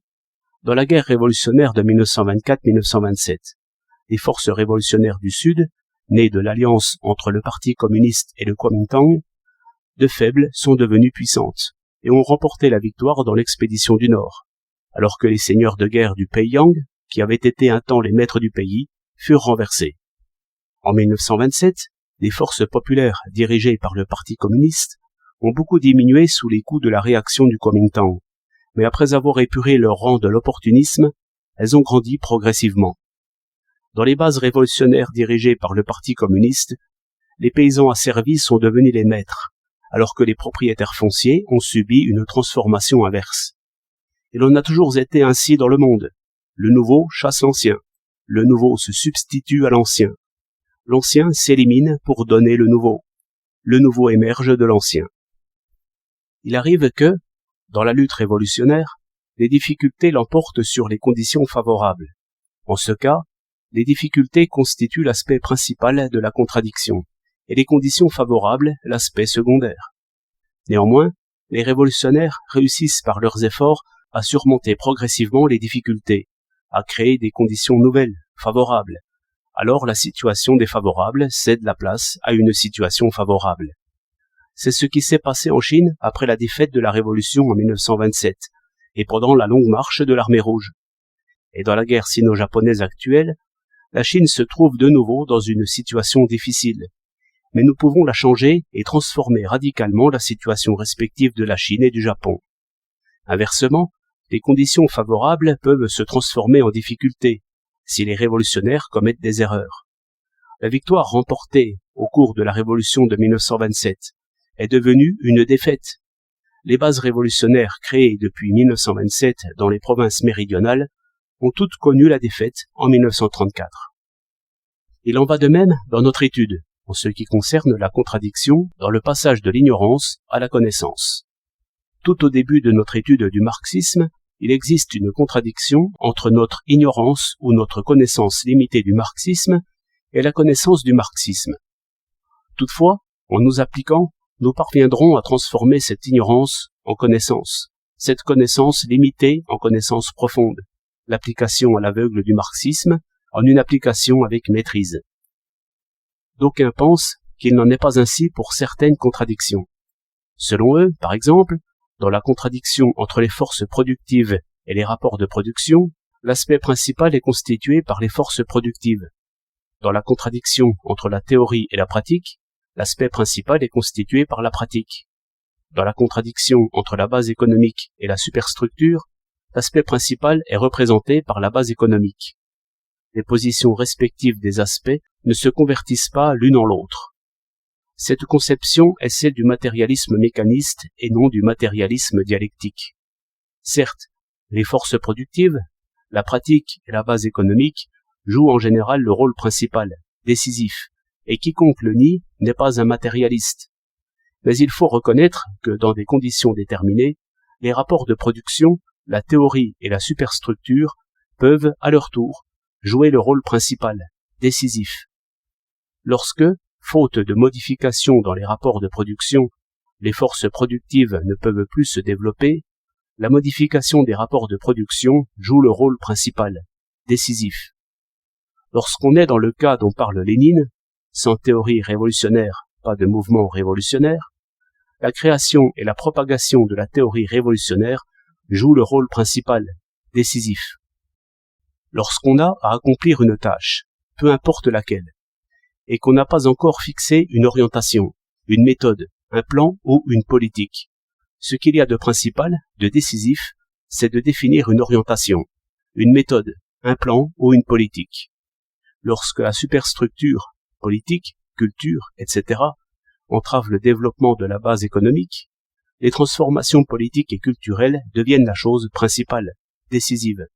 Dans la guerre révolutionnaire de 1924-1927, les forces révolutionnaires du Sud, nées de l'alliance entre le Parti communiste et le Kuomintang, de faibles sont devenues puissantes et ont remporté la victoire dans l'expédition du Nord, alors que les seigneurs de guerre du Peiyang, qui avaient été un temps les maîtres du pays, furent renversés. En 1927, les forces populaires dirigées par le Parti communiste ont beaucoup diminué sous les coups de la réaction du Kuomintang, mais après avoir épuré leur rang de l'opportunisme, elles ont grandi progressivement. Dans les bases révolutionnaires dirigées par le Parti communiste, les paysans asservis sont devenus les maîtres, alors que les propriétaires fonciers ont subi une transformation inverse. Et l'on a toujours été ainsi dans le monde. Le nouveau chasse l'ancien. Le nouveau se substitue à l'ancien. L'ancien s'élimine pour donner le nouveau. Le nouveau émerge de l'ancien. Il arrive que, dans la lutte révolutionnaire, les difficultés l'emportent sur les conditions favorables. En ce cas, les difficultés constituent l'aspect principal de la contradiction, et les conditions favorables l'aspect secondaire. Néanmoins, les révolutionnaires réussissent par leurs efforts à surmonter progressivement les difficultés, à créer des conditions nouvelles, favorables. Alors la situation défavorable cède la place à une situation favorable. C'est ce qui s'est passé en Chine après la défaite de la Révolution en 1927 et pendant la longue marche de l'Armée rouge. Et dans la guerre sino-japonaise actuelle, la Chine se trouve de nouveau dans une situation difficile. Mais nous pouvons la changer et transformer radicalement la situation respective de la Chine et du Japon. Inversement, les conditions favorables peuvent se transformer en difficultés si les révolutionnaires commettent des erreurs. La victoire remportée au cours de la Révolution de 1927 est devenue une défaite. Les bases révolutionnaires créées depuis 1927 dans les provinces méridionales ont toutes connu la défaite en 1934. Il en va de même dans notre étude, en ce qui concerne la contradiction dans le passage de l'ignorance à la connaissance. Tout au début de notre étude du marxisme, il existe une contradiction entre notre ignorance ou notre connaissance limitée du marxisme et la connaissance du marxisme. Toutefois, en nous appliquant, nous parviendrons à transformer cette ignorance en connaissance, cette connaissance limitée en connaissance profonde, l'application à l'aveugle du marxisme en une application avec maîtrise. D'aucuns pensent qu'il n'en est pas ainsi pour certaines contradictions. Selon eux, par exemple, dans la contradiction entre les forces productives et les rapports de production, l'aspect principal est constitué par les forces productives. Dans la contradiction entre la théorie et la pratique, l'aspect principal est constitué par la pratique. Dans la contradiction entre la base économique et la superstructure, l'aspect principal est représenté par la base économique. Les positions respectives des aspects ne se convertissent pas l'une en l'autre. Cette conception est celle du matérialisme mécaniste et non du matérialisme dialectique. Certes, les forces productives, la pratique et la base économique jouent en général le rôle principal, décisif, et quiconque le nie n'est pas un matérialiste. Mais il faut reconnaître que dans des conditions déterminées, les rapports de production, la théorie et la superstructure peuvent, à leur tour, jouer le rôle principal, décisif. Lorsque, faute de modification dans les rapports de production, les forces productives ne peuvent plus se développer, la modification des rapports de production joue le rôle principal, décisif. Lorsqu'on est dans le cas dont parle Lénine, sans théorie révolutionnaire, pas de mouvement révolutionnaire, la création et la propagation de la théorie révolutionnaire jouent le rôle principal, décisif. Lorsqu'on a à accomplir une tâche, peu importe laquelle, et qu'on n'a pas encore fixé une orientation, une méthode, un plan ou une politique, ce qu'il y a de principal, de décisif, c'est de définir une orientation, une méthode, un plan ou une politique. Lorsque la superstructure, politique, culture, etc., entrave le développement de la base économique, les transformations politiques et culturelles deviennent la chose principale, décisive.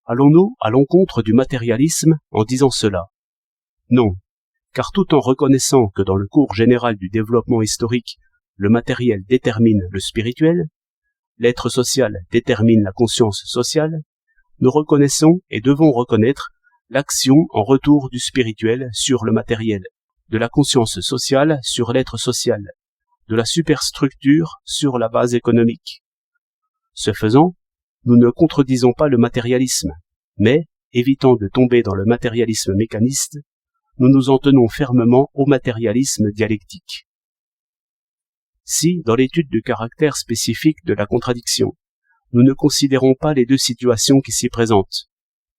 Allons-nous à l'encontre du matérialisme en disant cela? Non, car tout en reconnaissant que dans le cours général du développement historique, le matériel détermine le spirituel, l'être social détermine la conscience sociale, nous reconnaissons et devons reconnaître l'action en retour du spirituel sur le matériel, de la conscience sociale sur l'être social, de la superstructure sur la base économique. Ce faisant, nous ne contredisons pas le matérialisme, mais, évitant de tomber dans le matérialisme mécaniste, nous nous en tenons fermement au matérialisme dialectique. Si, dans l'étude du caractère spécifique de la contradiction, nous ne considérons pas les deux situations qui s'y présentent,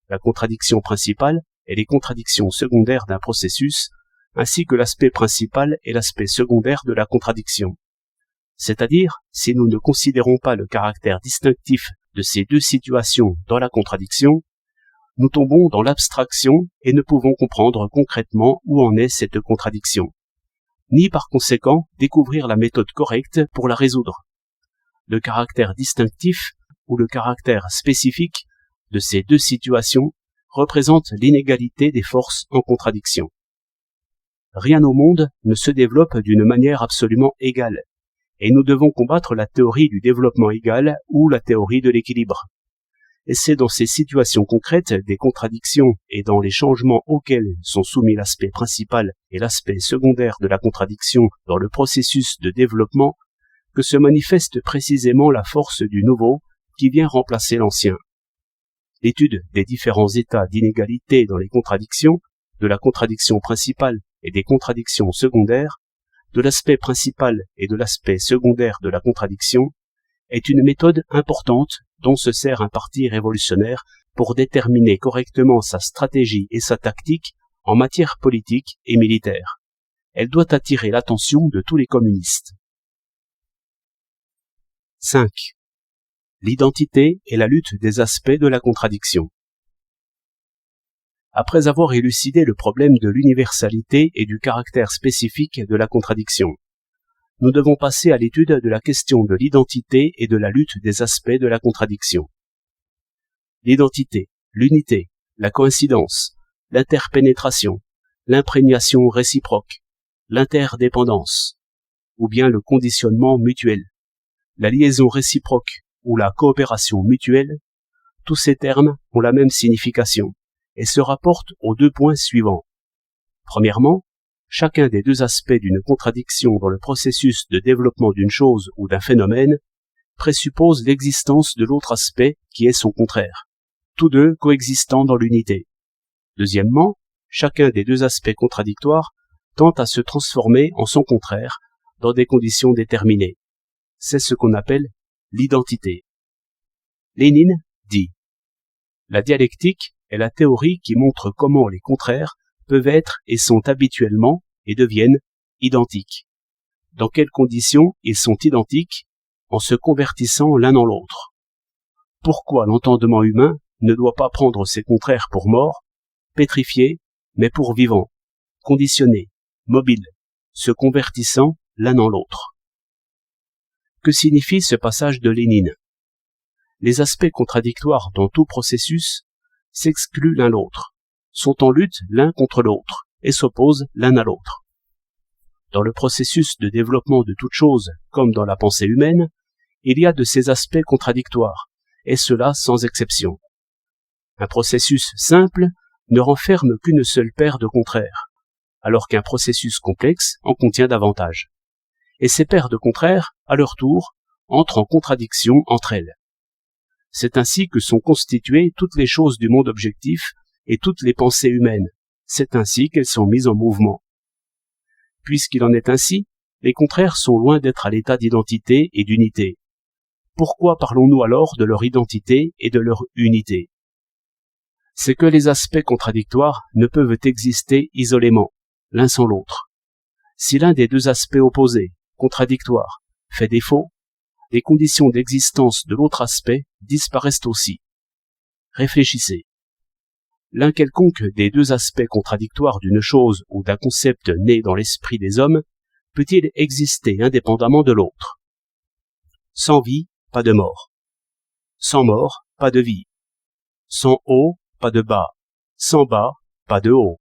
la contradiction principale et les contradictions secondaires d'un processus, ainsi que l'aspect principal et l'aspect secondaire de la contradiction. C'est-à-dire, si nous ne considérons pas le caractère distinctif de ces deux situations dans la contradiction, nous tombons dans l'abstraction et ne pouvons comprendre concrètement où en est cette contradiction, ni par conséquent découvrir la méthode correcte pour la résoudre. Le caractère distinctif ou le caractère spécifique de ces deux situations représente l'inégalité des forces en contradiction. Rien au monde ne se développe d'une manière absolument égale, et nous devons combattre la théorie du développement égal ou la théorie de l'équilibre. Et c'est dans ces situations concrètes des contradictions et dans les changements auxquels sont soumis l'aspect principal et l'aspect secondaire de la contradiction dans le processus de développement que se manifeste précisément la force du nouveau qui vient remplacer l'ancien. L'étude des différents états d'inégalité dans les contradictions, de la contradiction principale et des contradictions secondaires, de l'aspect principal et de l'aspect secondaire de la contradiction, est une méthode importante dont se sert un parti révolutionnaire pour déterminer correctement sa stratégie et sa tactique en matière politique et militaire. Elle doit attirer l'attention de tous les communistes. 5. L'identité et la lutte des aspects de la contradiction. Après avoir élucidé le problème de l'universalité et du caractère spécifique de la contradiction, nous devons passer à l'étude de la question de l'identité et de la lutte des aspects de la contradiction. L'identité, l'unité, la coïncidence, l'interpénétration, l'imprégnation réciproque, l'interdépendance, ou bien le conditionnement mutuel, la liaison réciproque ou la coopération mutuelle, tous ces termes ont la même signification et se rapportent aux deux points suivants. Premièrement, chacun des deux aspects d'une contradiction dans le processus de développement d'une chose ou d'un phénomène présuppose l'existence de l'autre aspect qui est son contraire, tous deux coexistant dans l'unité. Deuxièmement, chacun des deux aspects contradictoires tente à se transformer en son contraire dans des conditions déterminées. C'est ce qu'on appelle l'identité. Lénine dit : la dialectique est la théorie qui montre comment les contraires peuvent être et sont habituellement et deviennent identiques. Dans quelles conditions ils sont identiques en se convertissant l'un en l'autre. Pourquoi l'entendement humain ne doit pas prendre ses contraires pour morts, pétrifiés, mais pour vivants, conditionnés, mobiles, se convertissant l'un en l'autre. Que signifie ce passage de Lénine ? Les aspects contradictoires dans tout processus s'excluent l'un l'autre, sont en lutte l'un contre l'autre et s'opposent l'un à l'autre. Dans le processus de développement de toute chose, comme dans la pensée humaine, il y a de ces aspects contradictoires, et cela sans exception. Un processus simple ne renferme qu'une seule paire de contraires, alors qu'un processus complexe en contient davantage. Et ces paires de contraires, à leur tour, entrent en contradiction entre elles. C'est ainsi que sont constituées toutes les choses du monde objectif et toutes les pensées humaines. C'est ainsi qu'elles sont mises en mouvement. Puisqu'il en est ainsi, les contraires sont loin d'être à l'état d'identité et d'unité. Pourquoi parlons-nous alors de leur identité et de leur unité ? C'est que les aspects contradictoires ne peuvent exister isolément, l'un sans l'autre. Si l'un des deux aspects opposés, contradictoires, fait défaut, les conditions d'existence de l'autre aspect disparaissent aussi. Réfléchissez. L'un quelconque des deux aspects contradictoires d'une chose ou d'un concept né dans l'esprit des hommes peut-il exister indépendamment de l'autre ? Sans vie, pas de mort. Sans mort, pas de vie. Sans haut, pas de bas. Sans bas, pas de haut.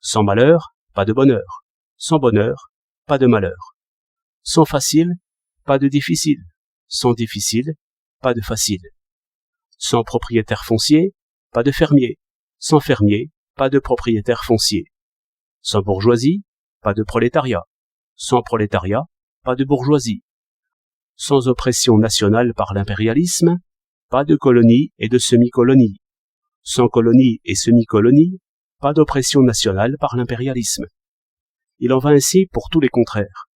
Sans malheur, pas de bonheur. Sans bonheur, pas de malheur. Sans facile, pas de difficile. Sans difficile, pas de facile. Sans propriétaire foncier, pas de fermier. Sans fermier, pas de propriétaire foncier. Sans bourgeoisie, pas de prolétariat. Sans prolétariat, pas de bourgeoisie. Sans oppression nationale par l'impérialisme, pas de colonie et de semi-colonie. Sans colonie et semi-colonie, pas d'oppression nationale par l'impérialisme. Il en va ainsi pour tous les contraires.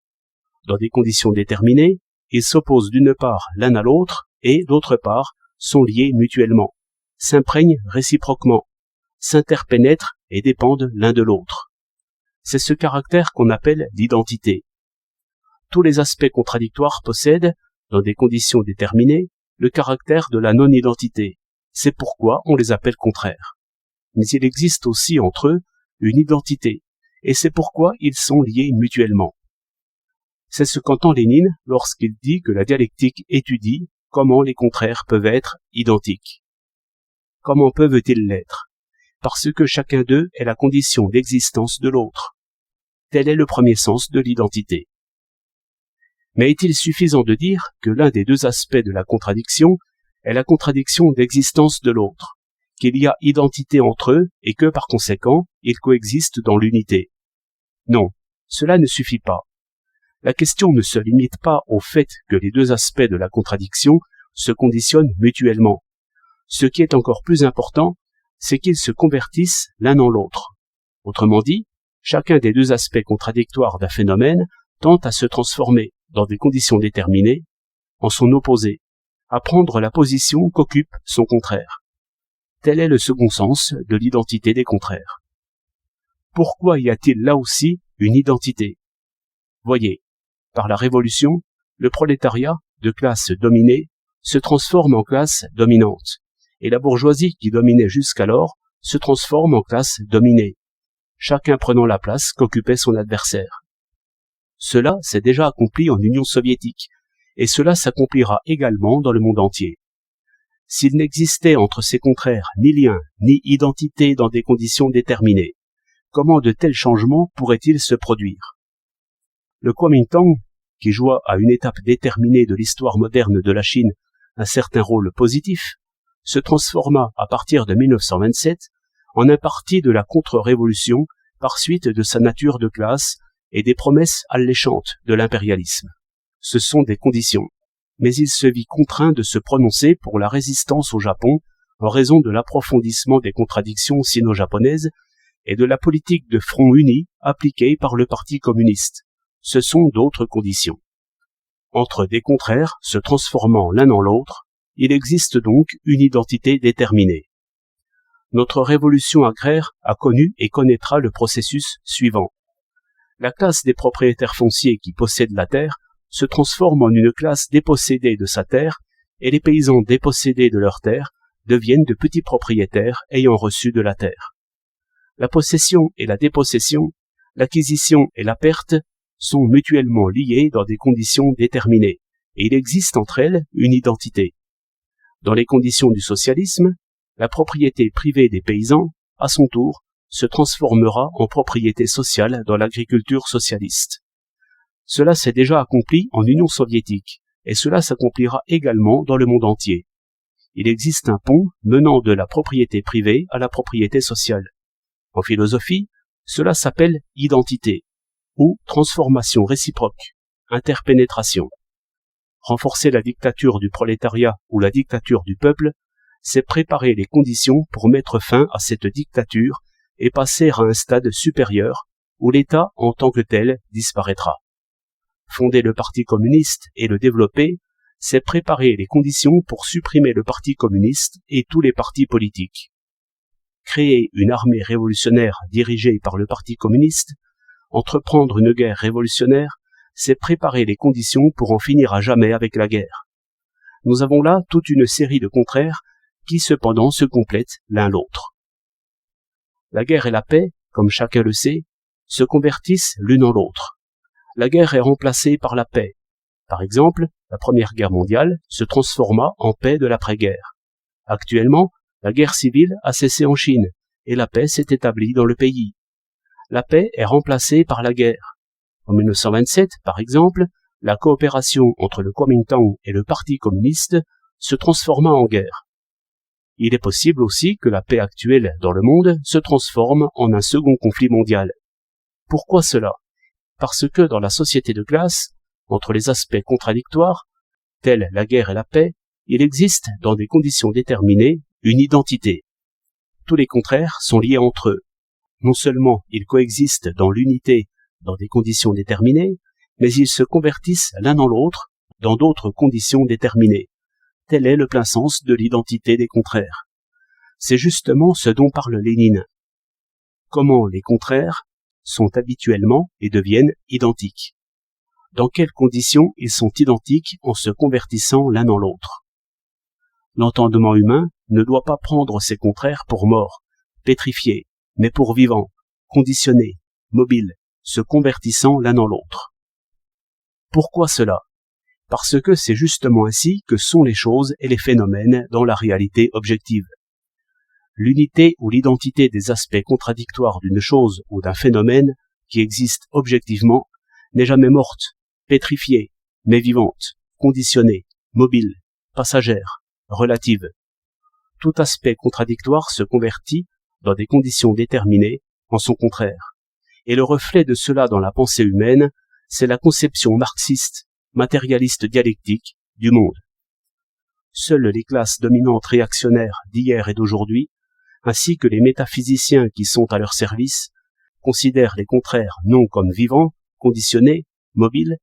Dans des conditions déterminées, ils s'opposent d'une part l'un à l'autre et, d'autre part, sont liés mutuellement, s'imprègnent réciproquement, s'interpénètrent et dépendent l'un de l'autre. C'est ce caractère qu'on appelle l'identité. Tous les aspects contradictoires possèdent, dans des conditions déterminées, le caractère de la non-identité. C'est pourquoi on les appelle contraires. Mais il existe aussi entre eux une identité, et c'est pourquoi ils sont liés mutuellement. C'est ce qu'entend Lénine lorsqu'il dit que la dialectique étudie comment les contraires peuvent être identiques. Comment peuvent-ils l'être? Parce que chacun d'eux est la condition d'existence de l'autre. Tel est le premier sens de l'identité. Mais est-il suffisant de dire que l'un des deux aspects de la contradiction est la contradiction d'existence de l'autre, qu'il y a identité entre eux et que, par conséquent, ils coexistent dans l'unité? Non, cela ne suffit pas. La question ne se limite pas au fait que les deux aspects de la contradiction se conditionnent mutuellement. Ce qui est encore plus important, c'est qu'ils se convertissent l'un en l'autre. Autrement dit, chacun des deux aspects contradictoires d'un phénomène tente à se transformer, dans des conditions déterminées, en son opposé, à prendre la position qu'occupe son contraire. Tel est le second sens de l'identité des contraires. Pourquoi y a-t-il là aussi une identité? Voyez, par la Révolution, le prolétariat, de classe dominée, se transforme en classe dominante, et la bourgeoisie qui dominait jusqu'alors se transforme en classe dominée, chacun prenant la place qu'occupait son adversaire. Cela s'est déjà accompli en Union soviétique, et cela s'accomplira également dans le monde entier. S'il n'existait entre ces contraires ni lien, ni identité dans des conditions déterminées, comment de tels changements pourraient-ils se produire? Le Kuomintang, qui joua à une étape déterminée de l'histoire moderne de la Chine un certain rôle positif, se transforma à partir de 1927 en un parti de la contre-révolution par suite de sa nature de classe et des promesses alléchantes de l'impérialisme. Ce sont des conditions, mais il se vit contraint de se prononcer pour la résistance au Japon en raison de l'approfondissement des contradictions sino-japonaises et de la politique de front uni appliquée par le Parti communiste. Ce sont d'autres conditions. Entre des contraires se transformant l'un en l'autre, il existe donc une identité déterminée. Notre révolution agraire a connu et connaîtra le processus suivant. La classe des propriétaires fonciers qui possèdent la terre se transforme en une classe dépossédée de sa terre et les paysans dépossédés de leur terre deviennent de petits propriétaires ayant reçu de la terre. La possession et la dépossession, l'acquisition et la perte sont mutuellement liées dans des conditions déterminées et il existe entre elles une identité. Dans les conditions du socialisme, la propriété privée des paysans, à son tour, se transformera en propriété sociale dans l'agriculture socialiste. Cela s'est déjà accompli en Union soviétique, et cela s'accomplira également dans le monde entier. Il existe un pont menant de la propriété privée à la propriété sociale. En philosophie, cela s'appelle identité, ou transformation réciproque, interpénétration. Renforcer la dictature du prolétariat ou la dictature du peuple, c'est préparer les conditions pour mettre fin à cette dictature et passer à un stade supérieur où l'État en tant que tel disparaîtra. Fonder le Parti communiste et le développer, c'est préparer les conditions pour supprimer le Parti communiste et tous les partis politiques. Créer une armée révolutionnaire dirigée par le Parti communiste, entreprendre une guerre révolutionnaire, c'est préparer les conditions pour en finir à jamais avec la guerre. Nous avons là toute une série de contraires qui cependant se complètent l'un l'autre. La guerre et la paix, comme chacun le sait, se convertissent l'une en l'autre. La guerre est remplacée par la paix. Par exemple, la Première Guerre mondiale se transforma en paix de l'après-guerre. Actuellement, la guerre civile a cessé en Chine et la paix s'est établie dans le pays. La paix est remplacée par la guerre. En 1927, par exemple, la coopération entre le Kuomintang et le Parti communiste se transforma en guerre. Il est possible aussi que la paix actuelle dans le monde se transforme en un second conflit mondial. Pourquoi cela? Parce que dans la société de classe, entre les aspects contradictoires, tels la guerre et la paix, il existe, dans des conditions déterminées, une identité. Tous les contraires sont liés entre eux. Non seulement ils coexistent dans l'unité, dans des conditions déterminées, mais ils se convertissent l'un en l'autre dans d'autres conditions déterminées, Tel est le plein sens de l'identité des contraires. C'est justement ce dont parle Lénine. Comment les contraires sont habituellement et deviennent identiques. Dans quelles conditions ils sont identiques en se convertissant l'un dans l'autre. L'entendement humain ne doit pas prendre ces contraires pour morts, pétrifiés, mais pour vivants, conditionnés, mobiles, se convertissant l'un dans l'autre. Pourquoi cela? Parce que c'est justement ainsi que sont les choses et les phénomènes dans la réalité objective. L'unité ou l'identité des aspects contradictoires d'une chose ou d'un phénomène qui existe objectivement n'est jamais morte, pétrifiée, mais vivante, conditionnée, mobile, passagère, relative. Tout aspect contradictoire se convertit, dans des conditions déterminées, en son contraire. Et le reflet de cela dans la pensée humaine, c'est la conception marxiste, matérialiste dialectique, du monde. Seules les classes dominantes réactionnaires d'hier et d'aujourd'hui, ainsi que les métaphysiciens qui sont à leur service, considèrent les contraires non comme vivants, conditionnés, mobiles,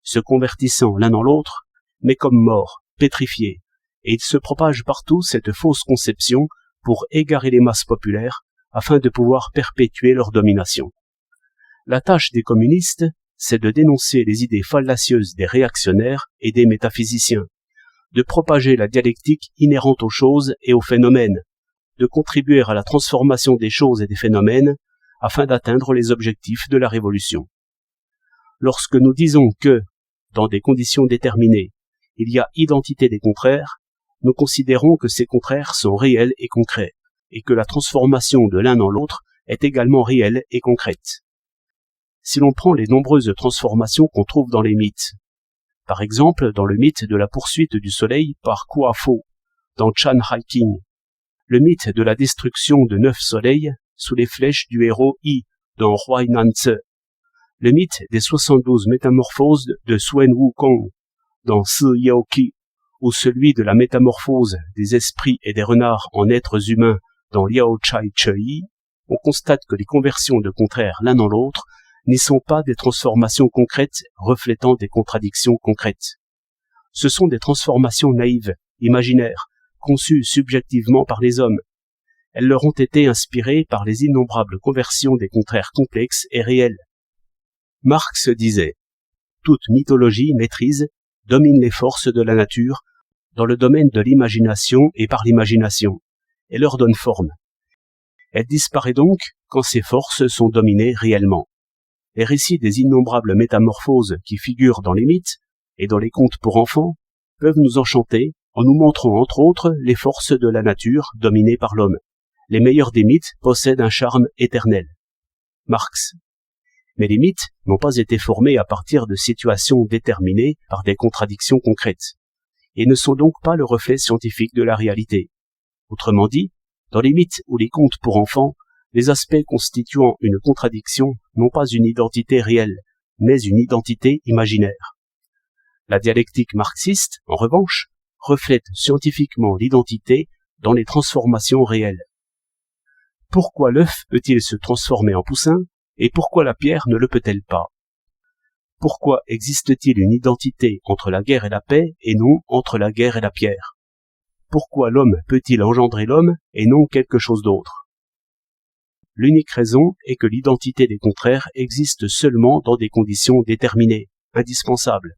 se convertissant l'un dans l'autre, mais comme morts, pétrifiés, et il se propage partout cette fausse conception pour égarer les masses populaires afin de pouvoir perpétuer leur domination. La tâche des communistes, c'est de dénoncer les idées fallacieuses des réactionnaires et des métaphysiciens, de propager la dialectique inhérente aux choses et aux phénomènes, de contribuer à la transformation des choses et des phénomènes afin d'atteindre les objectifs de la révolution. Lorsque nous disons que, dans des conditions déterminées, il y a identité des contraires, nous considérons que ces contraires sont réels et concrets, et que la transformation de l'un dans l'autre est également réelle et concrète. Si l'on prend les nombreuses transformations qu'on trouve dans les mythes, par exemple dans le mythe de la poursuite du soleil par Kuo Fo, dans Chan Hiking, le mythe de la destruction de 9 soleils sous les flèches du héros Yi dans Huai Nan Tse, le mythe des 72 métamorphoses de Sun Wukong dans Si Yao Qi, ou celui de la métamorphose des esprits et des renards en êtres humains dans Liao Chai Chei, on constate que les conversions de contraires l'un dans l'autre n'y sont pas des transformations concrètes reflétant des contradictions concrètes. Ce sont des transformations naïves, imaginaires, conçues subjectivement par les hommes. Elles leur ont été inspirées par les innombrables conversions des contraires complexes et réels. Marx disait « Toute mythologie maîtrise, domine les forces de la nature dans le domaine de l'imagination et par l'imagination, et leur donne forme. Elle disparaît donc quand ces forces sont dominées réellement. Les récits des innombrables métamorphoses qui figurent dans les mythes et dans les contes pour enfants peuvent nous enchanter en nous montrant entre autres les forces de la nature dominées par l'homme. Les meilleurs des mythes possèdent un charme éternel. Marx. Mais les mythes n'ont pas été formés à partir de situations déterminées par des contradictions concrètes, et ne sont donc pas le reflet scientifique de la réalité. Autrement dit, dans les mythes ou les contes pour enfants, les aspects constituant une contradiction n'ont pas une identité réelle, mais une identité imaginaire. La dialectique marxiste, en revanche, reflète scientifiquement l'identité dans les transformations réelles. Pourquoi l'œuf peut-il se transformer en poussin, et pourquoi la pierre ne le peut-elle pas? Pourquoi existe-t-il une identité entre la guerre et la paix, et non entre la guerre et la pierre? Pourquoi l'homme peut-il engendrer l'homme, et non quelque chose d'autre? L'unique raison est que l'identité des contraires existe seulement dans des conditions déterminées, indispensables.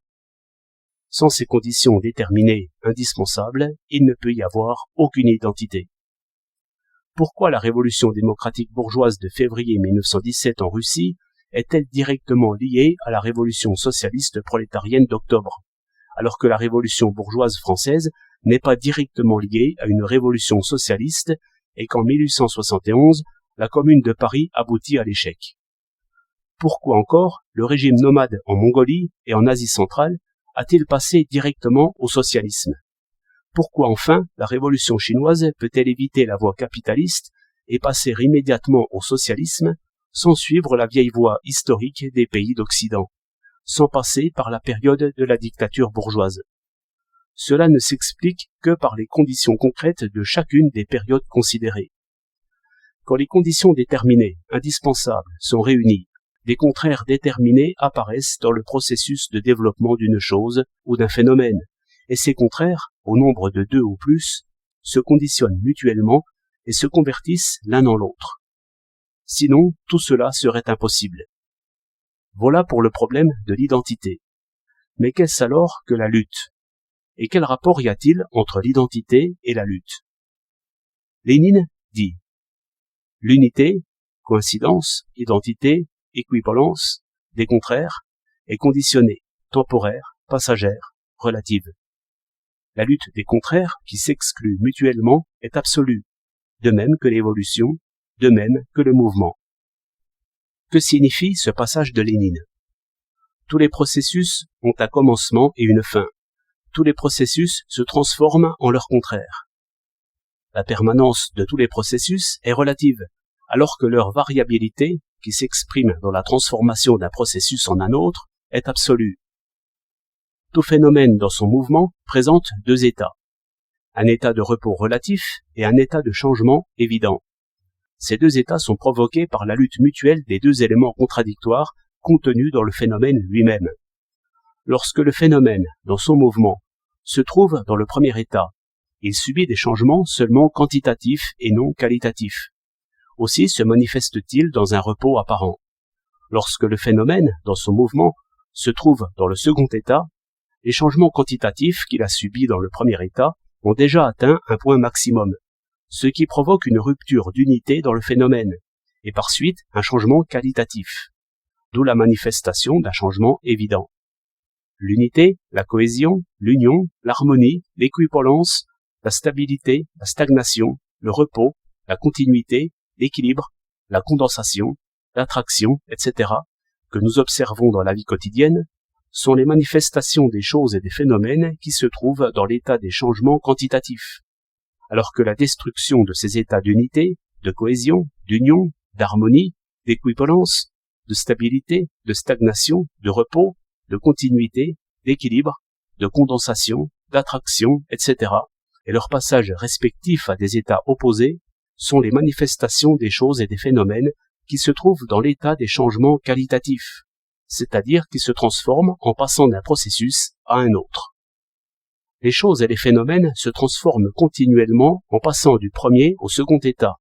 Sans ces conditions déterminées, indispensables, il ne peut y avoir aucune identité. Pourquoi la révolution démocratique bourgeoise de février 1917 en Russie est-elle directement liée à la révolution socialiste prolétarienne d'octobre, alors que la révolution bourgeoise française n'est pas directement liée à une révolution socialiste et qu'en 1871, la Commune de Paris aboutit à l'échec? Pourquoi encore le régime nomade en Mongolie et en Asie centrale a-t-il passé directement au socialisme? Pourquoi enfin la révolution chinoise peut-elle éviter la voie capitaliste et passer immédiatement au socialisme sans suivre la vieille voie historique des pays d'Occident, sans passer par la période de la dictature bourgeoise? Cela ne s'explique que par les conditions concrètes de chacune des périodes considérées. Quand les conditions déterminées, indispensables, sont réunies, des contraires déterminés apparaissent dans le processus de développement d'une chose ou d'un phénomène, et ses contraires, au nombre de 2 ou plus, se conditionnent mutuellement et se convertissent l'un en l'autre. Sinon, tout cela serait impossible. Voilà pour le problème de l'identité. Mais qu'est-ce alors que la lutte? Et quel rapport y a-t-il entre l'identité et la lutte? Lénine dit: l'unité, coïncidence, identité, équivalence, des contraires, est conditionnée, temporaire, passagère, relative. La lutte des contraires qui s'excluent mutuellement est absolue, de même que l'évolution, de même que le mouvement. Que signifie ce passage de Lénine? Tous les processus ont un commencement et une fin. Tous les processus se transforment en leur contraire. La permanence de tous les processus est relative, alors que leur variabilité, qui s'exprime dans la transformation d'un processus en un autre, est absolue. Tout phénomène dans son mouvement présente 2 états. Un état de repos relatif et un état de changement évident. Ces 2 états sont provoqués par la lutte mutuelle des 2 éléments contradictoires contenus dans le phénomène lui-même. Lorsque le phénomène, dans son mouvement, se trouve dans le premier état, il subit des changements seulement quantitatifs et non qualitatifs. Aussi se manifeste-t-il dans un repos apparent. Lorsque le phénomène, dans son mouvement, se trouve dans le second état, les changements quantitatifs qu'il a subis dans le premier état ont déjà atteint un point maximum, ce qui provoque une rupture d'unité dans le phénomène, et par suite un changement qualitatif, d'où la manifestation d'un changement évident. L'unité, la cohésion, l'union, l'harmonie, l'équivalence, la stabilité, la stagnation, le repos, la continuité, l'équilibre, la condensation, l'attraction, etc., que nous observons dans la vie quotidienne, sont les manifestations des choses et des phénomènes qui se trouvent dans l'état des changements quantitatifs, alors que la destruction de ces états d'unité, de cohésion, d'union, d'harmonie, d'équivalence, de stabilité, de stagnation, de repos, de continuité, d'équilibre, de condensation, d'attraction, etc., et leur passage respectif à des états opposés, sont les manifestations des choses et des phénomènes qui se trouvent dans l'état des changements qualitatifs, c'est-à-dire qui se transforment en passant d'un processus à un autre. Les choses et les phénomènes se transforment continuellement en passant du premier au second état,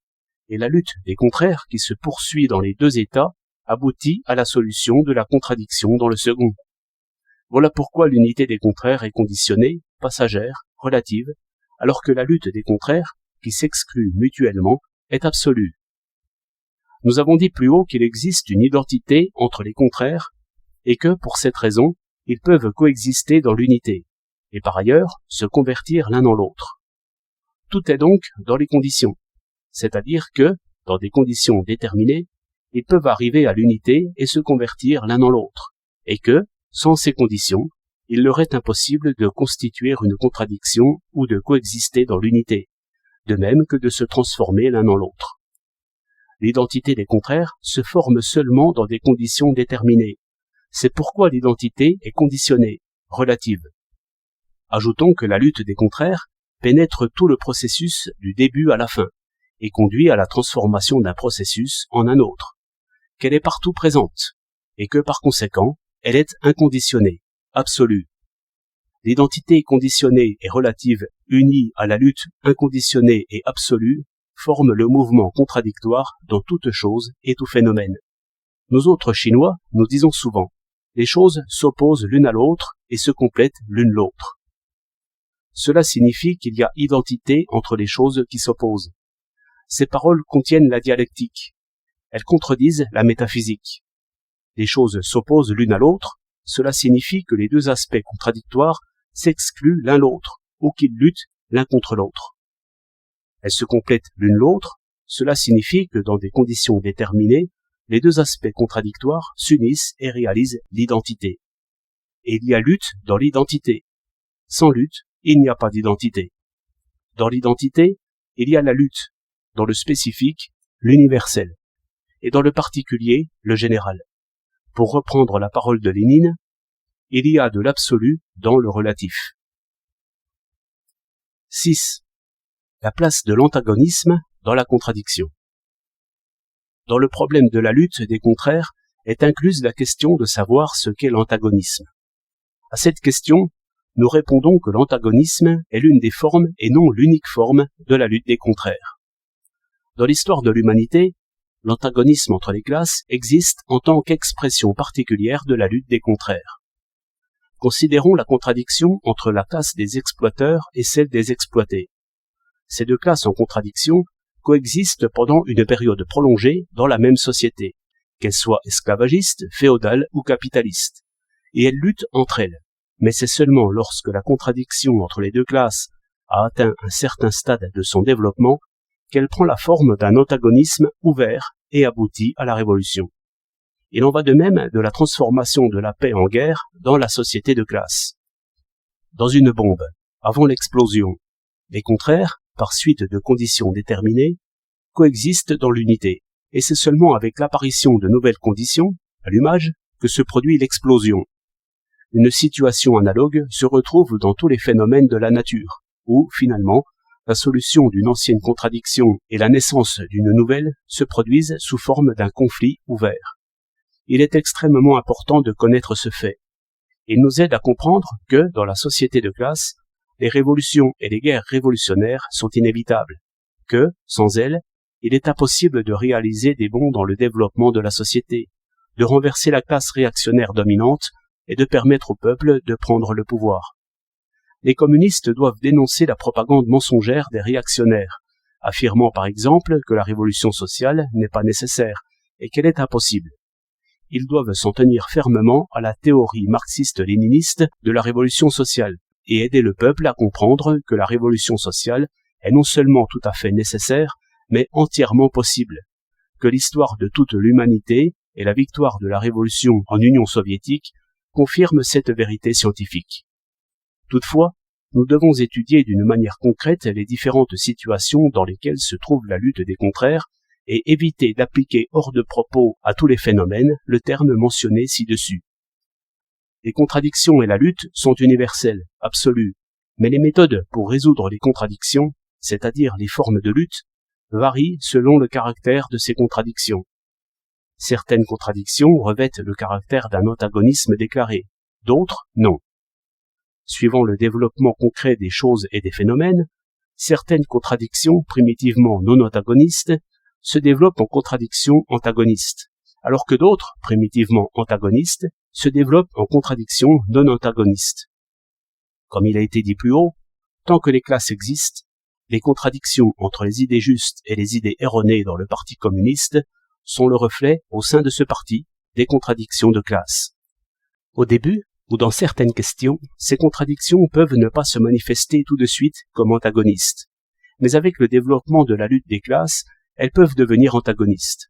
et la lutte des contraires qui se poursuit dans les 2 états aboutit à la solution de la contradiction dans le second. Voilà pourquoi l'unité des contraires est conditionnée, passagère, relative, alors que la lutte des contraires, qui s'excluent mutuellement, est absolue. Nous avons dit plus haut qu'il existe une identité entre les contraires et que, pour cette raison, ils peuvent coexister dans l'unité, et par ailleurs se convertir l'un en l'autre. Tout est donc dans les conditions, c'est-à-dire que, dans des conditions déterminées, ils peuvent arriver à l'unité et se convertir l'un en l'autre, et que, sans ces conditions, il leur est impossible de constituer une contradiction ou de coexister dans l'unité, de même que de se transformer l'un en l'autre. L'identité des contraires se forme seulement dans des conditions déterminées. C'est pourquoi l'identité est conditionnée, relative. Ajoutons que la lutte des contraires pénètre tout le processus du début à la fin, et conduit à la transformation d'un processus en un autre, qu'elle est partout présente, et que par conséquent, elle est inconditionnée, absolue. L'identité conditionnée et relative unie à la lutte inconditionnée et absolue forme le mouvement contradictoire dans toute chose et tout phénomène. Nous autres Chinois, nous disons souvent, les choses s'opposent l'une à l'autre et se complètent l'une l'autre. Cela signifie qu'il y a identité entre les choses qui s'opposent. Ces paroles contiennent la dialectique. Elles contredisent la métaphysique. Les choses s'opposent l'une à l'autre, cela signifie que les 2 aspects contradictoires s'excluent l'un l'autre, ou qu'ils luttent l'un contre l'autre. Elles se complètent l'une l'autre, cela signifie que dans des conditions déterminées, les 2 aspects contradictoires s'unissent et réalisent l'identité. Et il y a lutte dans l'identité. Sans lutte, il n'y a pas d'identité. Dans l'identité, il y a la lutte, dans le spécifique, l'universel, et dans le particulier, le général. Pour reprendre la parole de Lénine, il y a de l'absolu dans le relatif. 6. La place de l'antagonisme dans la contradiction. Dans le problème de la lutte des contraires est incluse la question de savoir ce qu'est l'antagonisme. À cette question, nous répondons que l'antagonisme est l'une des formes et non l'unique forme de la lutte des contraires. Dans l'histoire de l'humanité, l'antagonisme entre les classes existe en tant qu'expression particulière de la lutte des contraires. Considérons la contradiction entre la classe des exploiteurs et celle des exploités. Ces deux classes en contradiction coexistent pendant une période prolongée dans la même société, qu'elle soit esclavagiste, féodale ou capitaliste, et elles luttent entre elles. Mais c'est seulement lorsque la contradiction entre les deux classes a atteint un certain stade de son développement qu'elle prend la forme d'un antagonisme ouvert et aboutit à la révolution. Il en va de même de la transformation de la paix en guerre dans la société de classe. Dans une bombe, avant l'explosion, les contraires, par suite de conditions déterminées, coexistent dans l'unité, et c'est seulement avec l'apparition de nouvelles conditions, allumage, que se produit l'explosion. Une situation analogue se retrouve dans tous les phénomènes de la nature, où, finalement, la solution d'une ancienne contradiction et la naissance d'une nouvelle se produisent sous forme d'un conflit ouvert. Il est extrêmement important de connaître ce fait. Il nous aide à comprendre que, dans la société de classe, les révolutions et les guerres révolutionnaires sont inévitables, que, sans elles, il est impossible de réaliser des bonds dans le développement de la société, de renverser la classe réactionnaire dominante et de permettre au peuple de prendre le pouvoir. Les communistes doivent dénoncer la propagande mensongère des réactionnaires, affirmant par exemple que la révolution sociale n'est pas nécessaire et qu'elle est impossible. Ils doivent s'en tenir fermement à la théorie marxiste-léniniste de la révolution sociale et aider le peuple à comprendre que la révolution sociale est non seulement tout à fait nécessaire, mais entièrement possible, que l'histoire de toute l'humanité et la victoire de la révolution en Union soviétique confirment cette vérité scientifique. Toutefois, nous devons étudier d'une manière concrète les différentes situations dans lesquelles se trouve la lutte des contraires et éviter d'appliquer hors de propos à tous les phénomènes le terme mentionné ci-dessus. Les contradictions et la lutte sont universelles, absolues, mais les méthodes pour résoudre les contradictions, c'est-à-dire les formes de lutte, varient selon le caractère de ces contradictions. Certaines contradictions revêtent le caractère d'un antagonisme déclaré, d'autres non. Suivant le développement concret des choses et des phénomènes, certaines contradictions primitivement non antagonistes se développent en contradictions antagonistes, alors que d'autres, primitivement antagonistes, se développent en contradictions non antagonistes. Comme il a été dit plus haut, tant que les classes existent, les contradictions entre les idées justes et les idées erronées dans le Parti communiste sont le reflet, au sein de ce parti, des contradictions de classe. Au début, ou dans certaines questions, ces contradictions peuvent ne pas se manifester tout de suite comme antagonistes, mais avec le développement de la lutte des classes, elles peuvent devenir antagonistes.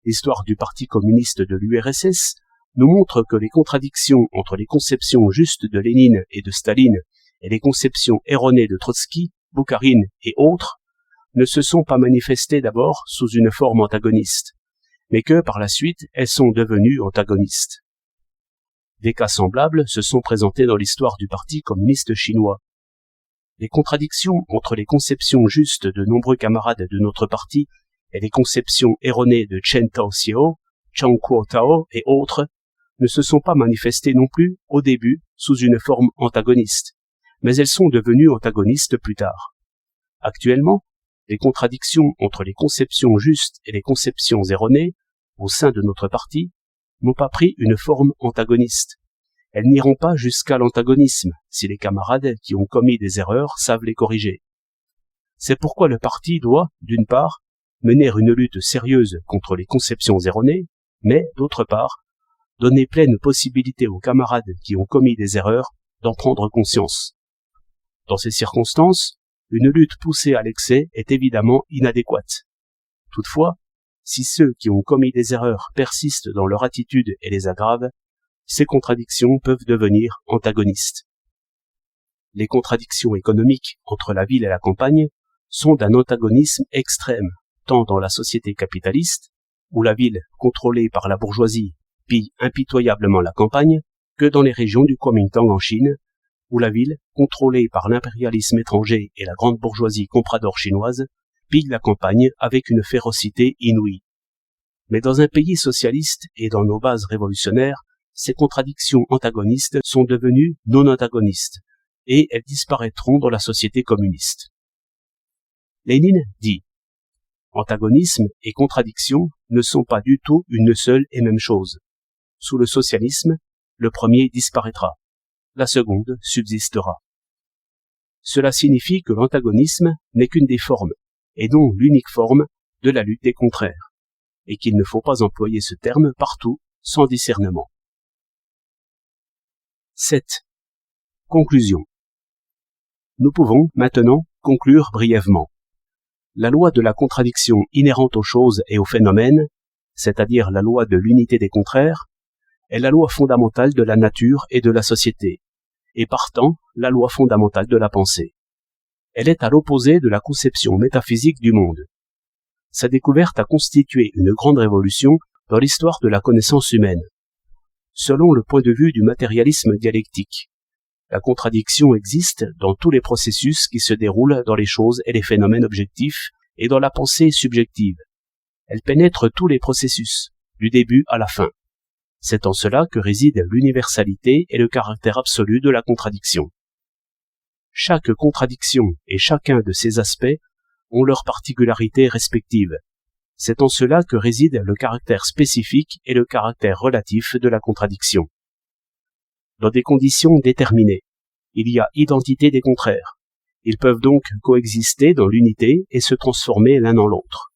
L'histoire du Parti communiste de l'URSS nous montre que les contradictions entre les conceptions justes de Lénine et de Staline et les conceptions erronées de Trotsky, Boukharine et autres ne se sont pas manifestées d'abord sous une forme antagoniste, mais que par la suite elles sont devenues antagonistes. Des cas semblables se sont présentés dans l'histoire du Parti communiste chinois. Les contradictions entre les conceptions justes de nombreux camarades de notre parti et les conceptions erronées de Chen Taoxiao, Chang Kuo-tao et autres ne se sont pas manifestées non plus au début sous une forme antagoniste, mais elles sont devenues antagonistes plus tard. Actuellement, les contradictions entre les conceptions justes et les conceptions erronées, au sein de notre parti, n'ont pas pris une forme antagoniste. Elles n'iront pas jusqu'à l'antagonisme si les camarades qui ont commis des erreurs savent les corriger. C'est pourquoi le parti doit, d'une part, mener une lutte sérieuse contre les conceptions erronées, mais, d'autre part, donner pleine possibilité aux camarades qui ont commis des erreurs d'en prendre conscience. Dans ces circonstances, une lutte poussée à l'excès est évidemment inadéquate. Toutefois, si ceux qui ont commis des erreurs persistent dans leur attitude et les aggravent, ces contradictions peuvent devenir antagonistes. Les contradictions économiques entre la ville et la campagne sont d'un antagonisme extrême, tant dans la société capitaliste, où la ville, contrôlée par la bourgeoisie, pille impitoyablement la campagne, que dans les régions du Kuomintang en Chine, où la ville, contrôlée par l'impérialisme étranger et la grande bourgeoisie comprador chinoise, pille la campagne avec une férocité inouïe. Mais dans un pays socialiste et dans nos bases révolutionnaires, ces contradictions antagonistes sont devenues non antagonistes, et elles disparaîtront dans la société communiste. Lénine dit « Antagonisme et contradiction ne sont pas du tout une seule et même chose. Sous le socialisme, le premier disparaîtra, la seconde subsistera. » Cela signifie que l'antagonisme n'est qu'une des formes, et non l'unique forme, de la lutte des contraires, et qu'il ne faut pas employer ce terme partout sans discernement. 7. Conclusion. Nous pouvons maintenant conclure brièvement. La loi de la contradiction inhérente aux choses et aux phénomènes, c'est-à-dire la loi de l'unité des contraires, est la loi fondamentale de la nature et de la société, et partant la loi fondamentale de la pensée. Elle est à l'opposé de la conception métaphysique du monde. Sa découverte a constitué une grande révolution dans l'histoire de la connaissance humaine. Selon le point de vue du matérialisme dialectique, la contradiction existe dans tous les processus qui se déroulent dans les choses et les phénomènes objectifs et dans la pensée subjective. Elle pénètre tous les processus, du début à la fin. C'est en cela que réside l'universalité et le caractère absolu de la contradiction. Chaque contradiction et chacun de ses aspects ont leurs particularités respectives. C'est en cela que réside le caractère spécifique et le caractère relatif de la contradiction. Dans des conditions déterminées, il y a identité des contraires. Ils peuvent donc coexister dans l'unité et se transformer l'un dans l'autre.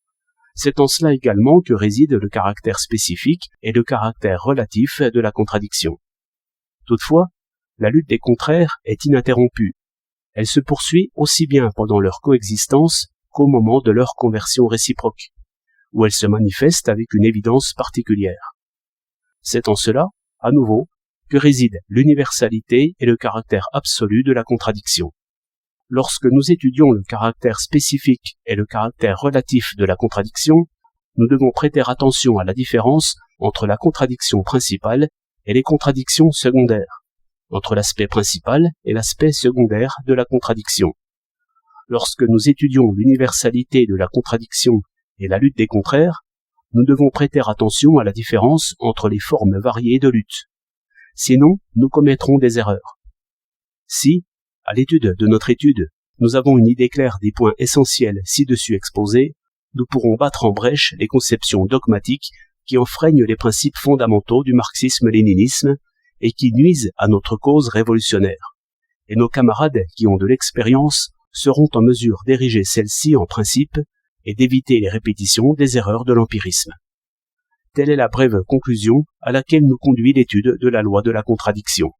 C'est en cela également que réside le caractère spécifique et le caractère relatif de la contradiction. Toutefois, la lutte des contraires est ininterrompue. Elle se poursuit aussi bien pendant leur coexistence qu'au moment de leur conversion réciproque, où elle se manifeste avec une évidence particulière. C'est en cela, à nouveau, que résident l'universalité et le caractère absolu de la contradiction. Lorsque nous étudions le caractère spécifique et le caractère relatif de la contradiction, nous devons prêter attention à la différence entre la contradiction principale et les contradictions secondaires, entre l'aspect principal et l'aspect secondaire de la contradiction. Lorsque nous étudions l'universalité de la contradiction et la lutte des contraires, nous devons prêter attention à la différence entre les formes variées de lutte. Sinon, nous commettrons des erreurs. Si, à l'étude de notre étude, nous avons une idée claire des points essentiels ci-dessus exposés, nous pourrons battre en brèche les conceptions dogmatiques qui enfreignent les principes fondamentaux du marxisme-léninisme et qui nuisent à notre cause révolutionnaire. Et nos camarades qui ont de l'expérience seront en mesure d'ériger celle-ci en principe et d'éviter les répétitions des erreurs de l'empirisme. Telle est la brève conclusion à laquelle nous conduit l'étude de la loi de la contradiction.